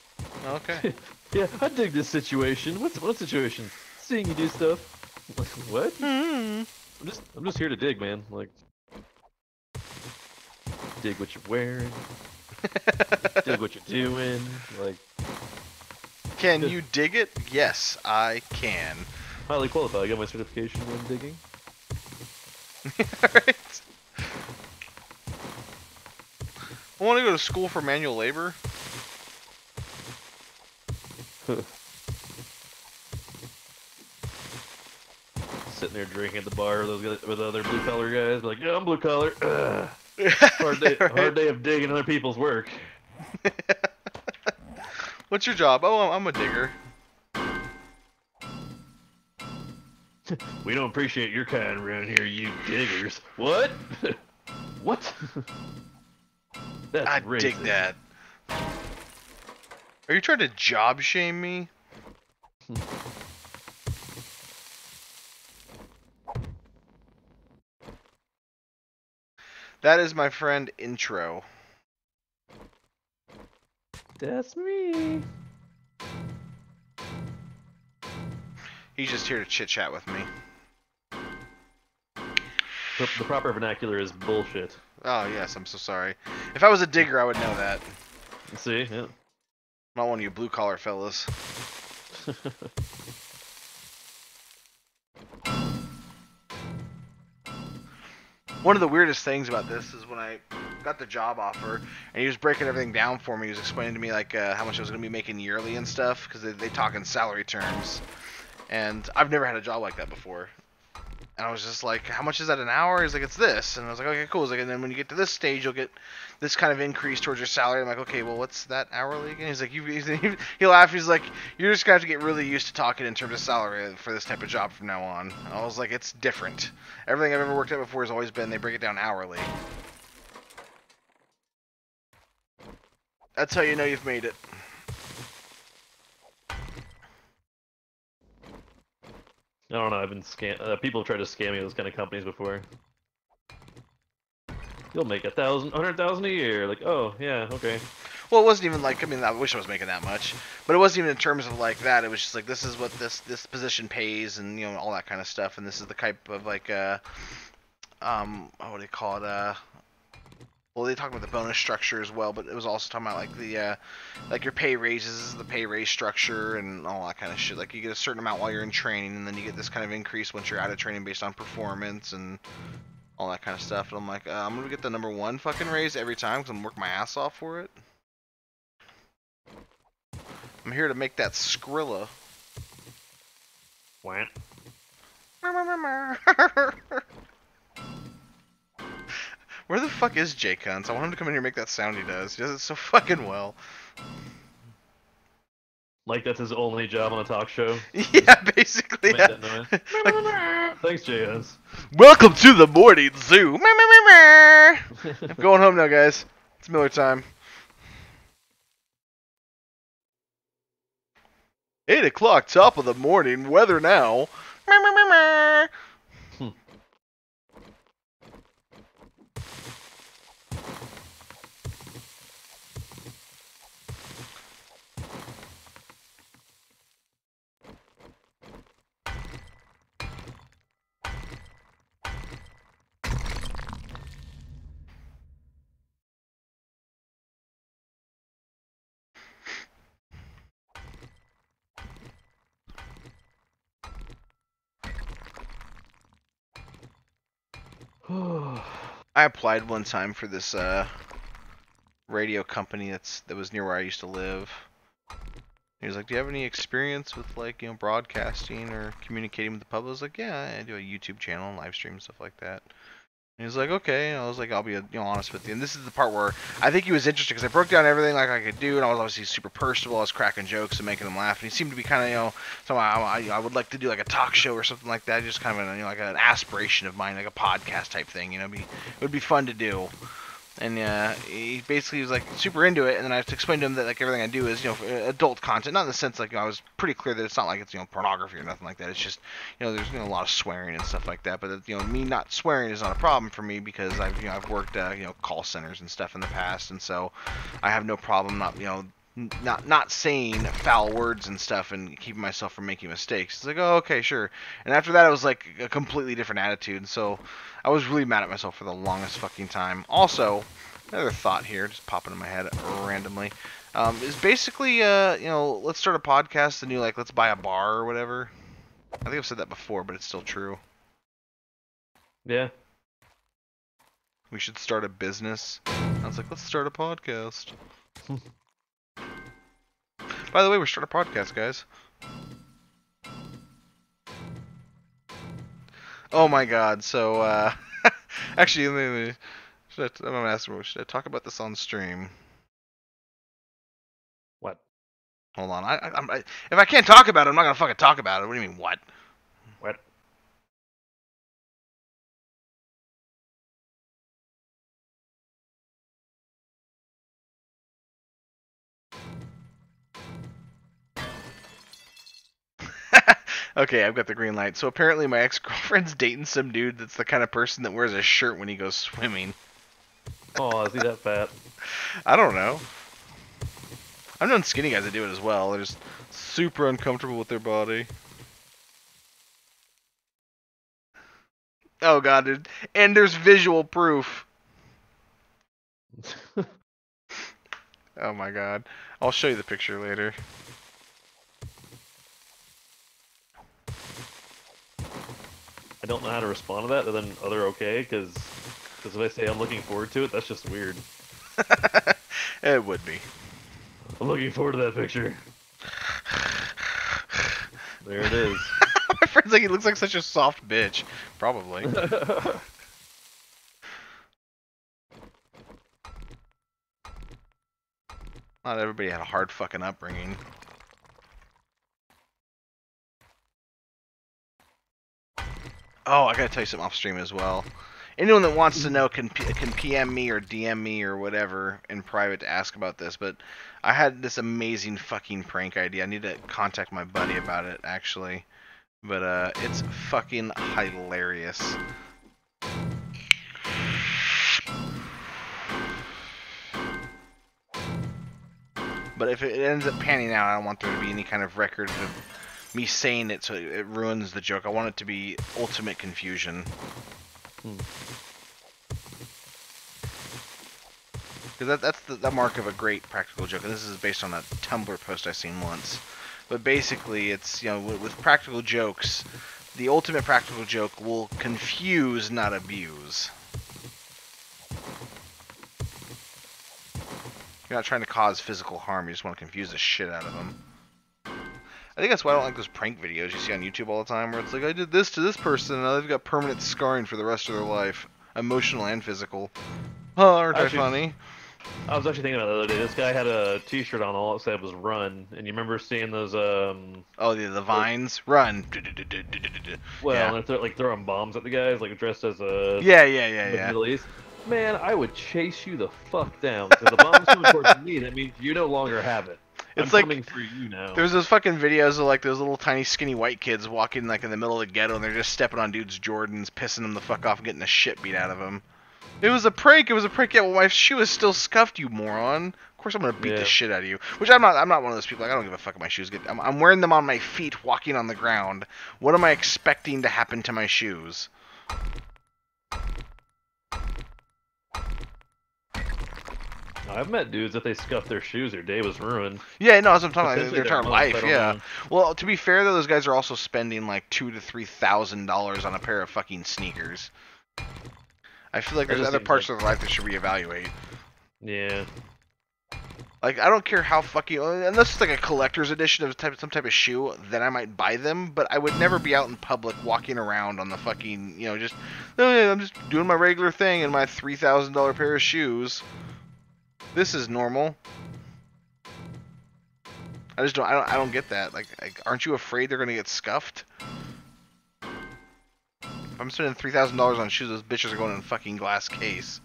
Okay. Yeah, I dig this situation. What situation? Seeing you do stuff. Like, what? I'm just here to dig, man. Like, dig what you're wearing. Dig what you're doing. Like, Can you dig it? Yes, I can. highly qualified. I got my certification in digging. Alright. I want to go to school for manual labor. Sitting there drinking at the bar with other blue collar guys, like, yeah, I'm blue collar. Hard day of digging other people's work. What's your job? Oh, I'm a digger. We don't appreciate your kind around here, you diggers. What? What? That's I racist. dig that. Are you trying to job shame me? That is my friend Intro. That's me. He's just here to chit chat with me. The proper vernacular is bullshit. Oh yes, I'm so sorry. If I was a digger, I would know that. See? Yeah. Not one of you blue collar fellas. One of the weirdest things about this is when I got the job offer, and he was breaking everything down for me. He was explaining to me like how much I was going to be making yearly and stuff, because they talk in salary terms. And I've never had a job like that before. And I was just like, how much is that an hour? He's like, it's this. And I was like, okay, cool. He's like, and then when you get to this stage, you'll get this kind of increase towards your salary. I'm like, okay, well, what's that hourly again? He's like, he laughed. He's like, you're just going to have to get really used to talking in terms of salary for this type of job from now on. And I was like, it's different. Everything I've ever worked at before has always been they break it down hourly. That's how you know you've made it. I don't know. I've been people have tried to scam me with those kind of companies before. You'll make 100,000 a year. Like, oh yeah, okay. Well, it wasn't even like, I mean, I wish I was making that much, but it wasn't even in terms of like that. It was just like, this is what this position pays, and all that kind of stuff, and this is the type of like what do they call it? Well, they talked about the bonus structure as well, but it was also talking about like the like your pay raises, the pay raise structure, and all that kind of shit. Like you get a certain amount while you're in training, and then you get this kind of increase once you're out of training based on performance and all that kind of stuff. And I'm like, I'm gonna get the #1 fucking raise every time because I'm working my ass off for it. I'm here to make that Skrilla. What? Where the fuck is Jay Cunts? I want him to come in here and make that sound he does. He does it so fucking well. Like that's his only job on a talk show. Yeah, basically. Make that noise. Thanks, Jay. Welcome to the morning zoo. I'm going home now, guys. It's Miller time. 8 o'clock, top of the morning, weather now. I applied one time for this radio company that was near where I used to live. He was like, "Do you have any experience with like broadcasting or communicating with the public?" I was like, "Yeah, I do a YouTube channel and live stream and stuff like that." And he was like, "Okay." And I was like, "I'll be honest with you." And this is the part where I think he was interested because I broke down everything like I could do, and I was obviously super personable. I was cracking jokes and making him laugh, and he seemed to be kind of so I would like to do like a talk show or something like that, just kind of like an aspiration of mine, like a podcast type thing. It would be fun to do. And he basically was like super into it, and then I had to explain to him that like everything I do is adult content, not in the sense like I was pretty clear that it's not like it's pornography or nothing like that. It's just there's a lot of swearing and stuff like that. But me not swearing is not a problem for me because I've worked call centers and stuff in the past, and so I have no problem not saying foul words and stuff and keeping myself from making mistakes. It's like, oh, okay, sure. And after that, it was like a completely different attitude. And so I was really mad at myself for the longest fucking time. Also, another thought here, just popping in my head randomly, is basically, let's start a podcast and let's buy a bar or whatever. I think I've said that before, but it's still true. Yeah. We should start a business. I was like, let's start a podcast. By the way, we're starting a podcast, guys. Oh my god, so, actually, I'm gonna ask you, should I talk about this on stream? What? Hold on, if I can't talk about it, I'm not gonna fucking talk about it. What do you mean, what? What? Okay, I've got the green light. So apparently my ex-girlfriend's dating some dude that's the kind of person that wears a shirt when he goes swimming. Oh, is he that fat? I don't know. I've known skinny guys that do it as well. They're just super uncomfortable with their body. Oh god, dude. And there's visual proof. Oh my god. I'll show you the picture later. I don't know how to respond to that other than other okay, because if I say I'm looking forward to it, that's just weird. It would be. I'm looking forward to that picture. There it is. My friend's like, he looks like such a soft bitch. Probably. Not everybody had a hard fucking upbringing. Oh, I gotta tell you something off stream as well. Anyone that wants to know can PM me or DM me or whatever in private to ask about this, but I had this amazing fucking prank idea. I need to contact my buddy about it, actually. But, it's fucking hilarious. But if it ends up panning out, I don't want there to be any kind of record of me saying it so it ruins the joke. I want it to be ultimate confusion. Because that's the mark of a great practical joke, and this is based on a Tumblr post I seen once. But basically, it's with practical jokes, the ultimate practical joke will confuse, not abuse. You're not trying to cause physical harm, you just want to confuse the shit out of them. I think that's why I don't like those prank videos you see on YouTube all the time, where it's like, I did this to this person, and now they've got permanent scarring for the rest of their life, emotional and physical. Oh, aren't I funny? I was actually thinking about it the other day. This guy had a T-shirt on, all it said was "Run," and you remember seeing those Oh, the vines, run. well, Yeah. and they're like throwing bombs at the guys, like dressed as a Yeah. Middle East. Man, I would chase you the fuck down because the bomb's coming towards me. That means you no longer have it. It's I'm like coming for you now. there's those fucking videos of like those little tiny skinny white kids walking like in the middle of the ghetto, and they're just stepping on dudes' Jordans, pissing them the fuck off, and getting the shit beat out of them. It was a prank. It was a prank. Yeah, well, my shoe is still scuffed, you moron. Of course, I'm gonna beat the shit out of you. Which I'm not. I'm not one of those people. Like, I don't give a fuck if my shoes get. I'm wearing them on my feet, walking on the ground. What am I expecting to happen to my shoes? I've met dudes that they scuffed their shoes, their day was ruined. Yeah, no, that's what I'm talking about. Potentially Their entire their month, life. I don't Yeah. know. Well, to be fair though, those guys are also spending like $2,000 to $3,000 on a pair of fucking sneakers. I feel like That there's just other seems parts like- of their life they should reevaluate. Yeah. Like, I don't care how fucking, unless it's like a collector's edition of some type of shoe, then I might buy them. But I would never be out in public walking around on the fucking, just, oh yeah, I'm just doing my regular thing in my $3,000 pair of shoes. This is normal. I don't get that. Like, aren't you afraid they're gonna get scuffed? If I'm spending $3,000 on shoes, those bitches are going in a fucking glass case.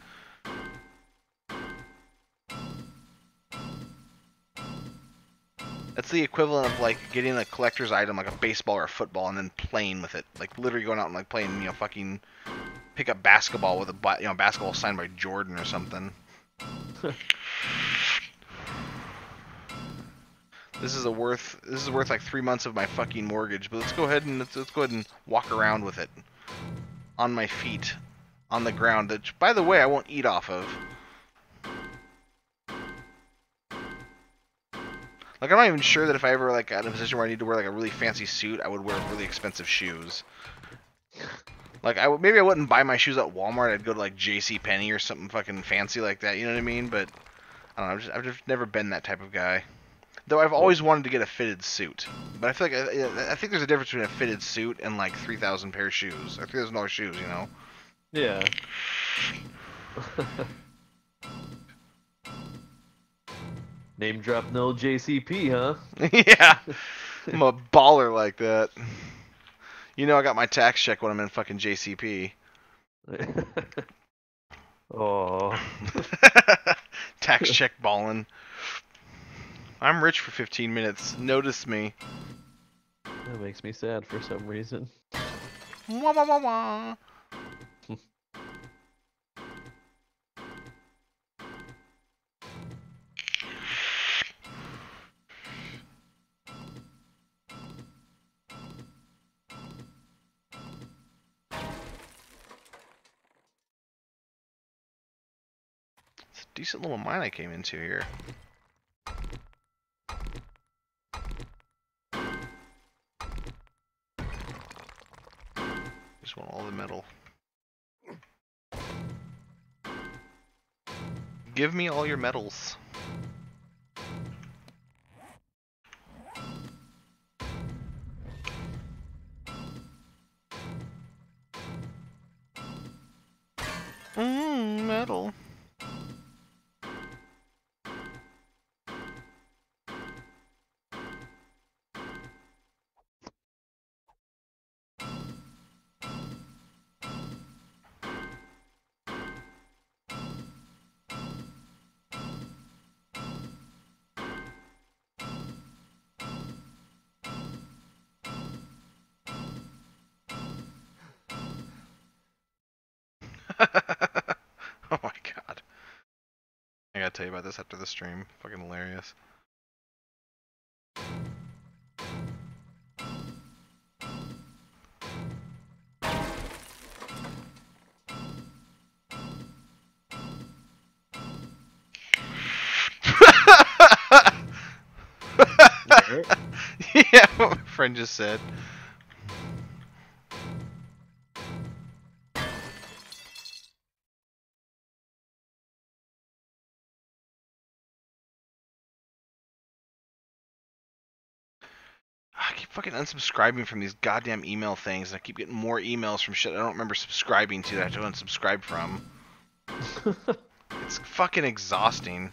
That's the equivalent of like getting a collector's item like a baseball or a football and then playing with it. Like literally going out and like playing, fucking pick up basketball with a basketball signed by Jordan or something. This is worth like 3 months of my fucking mortgage. But let's go ahead and walk around with it on my feet, on the ground. That, by the way, I won't eat off of. Like, I'm not even sure that if I ever like got in a position where I need to wear like a really fancy suit, I would wear really expensive shoes. Like, maybe I wouldn't buy my shoes at Walmart. I'd go to like JCPenney or something fucking fancy like that. You know what I mean? But I don't know. I've just never been that type of guy. Though I've always wanted to get a fitted suit. But I feel like I think there's a difference between a fitted suit and like 3,000 pair of shoes or $3,000 shoes. You know? Yeah. Name drop no JCP, huh? Yeah. I'm a baller like that. You know I got my tax check when I'm in fucking JCP. Oh. Tax check ballin'. I'm rich for 15 minutes. Notice me. That makes me sad for some reason. Wah wah wah wah. It's a decent little mine I came into here. Just want all the metal. Give me all your metals. Metal. Oh my god. I gotta tell you about this after the stream. Fucking hilarious. Yeah, what my friend just said. fucking unsubscribing from these goddamn email things, and I keep getting more emails from shit I don't remember subscribing to that I have to unsubscribe from. It's fucking exhausting.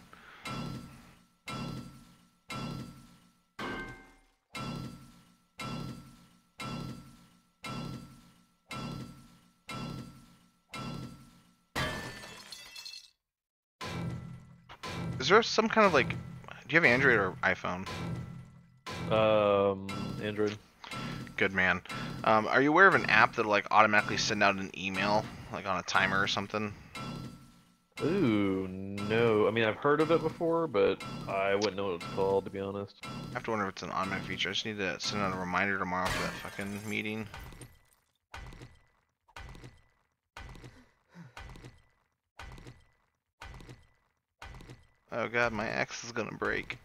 Is there some kind of like, do you have Android or iPhone? Android. Good man. Are you aware of an app that'll like automatically send out an email, like on a timer or something? Ooh, no. I mean, I've heard of it before, but I wouldn't know what it's called, to be honest. I have to wonder if it's an automatic feature. I just need to send out a reminder tomorrow for that fucking meeting. Oh god, my axe is gonna break.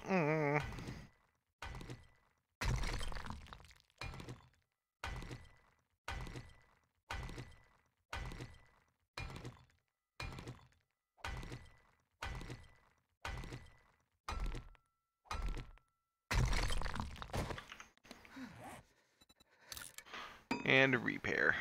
And a repair.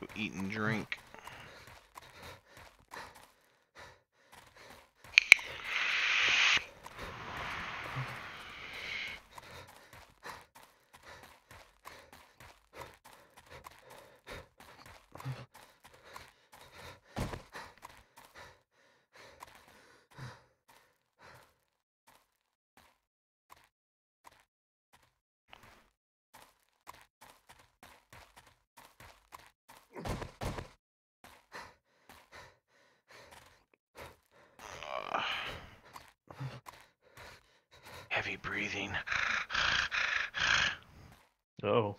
Go eat and drink. Heavy breathing. Oh.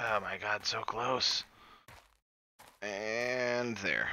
Oh my god, so close. And there.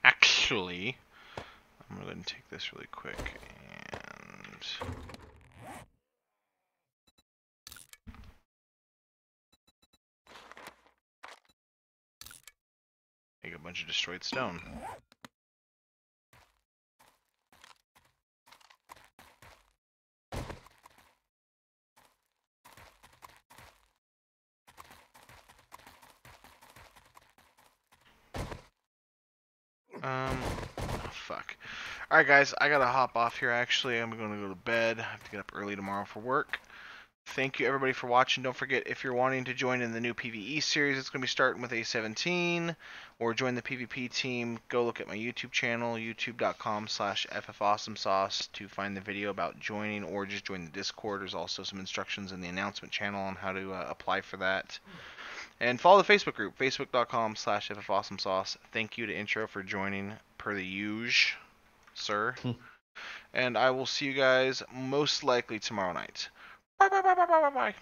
Actually, I'm gonna go ahead and take this really quick and make a bunch of destroyed stone. Oh, fuck. Alright guys, I gotta hop off here actually. I'm gonna go to bed. I have to get up early tomorrow for work. Thank you everybody for watching. Don't forget, if you're wanting to join in the new PvE series, it's going to be starting with A17, or join the PvP team, go look at my YouTube channel, youtube.com/FFAwesomeSauce to find the video about joining, or just join the Discord. There's also some instructions in the announcement channel on how to apply for that. And follow the Facebook group, facebook.com/FFAwesomeSauce. Thank you to Intro for joining, per the usual, sir. And I will see you guys most likely tomorrow night. Bye, bye, bye, bye, bye, bye, bye.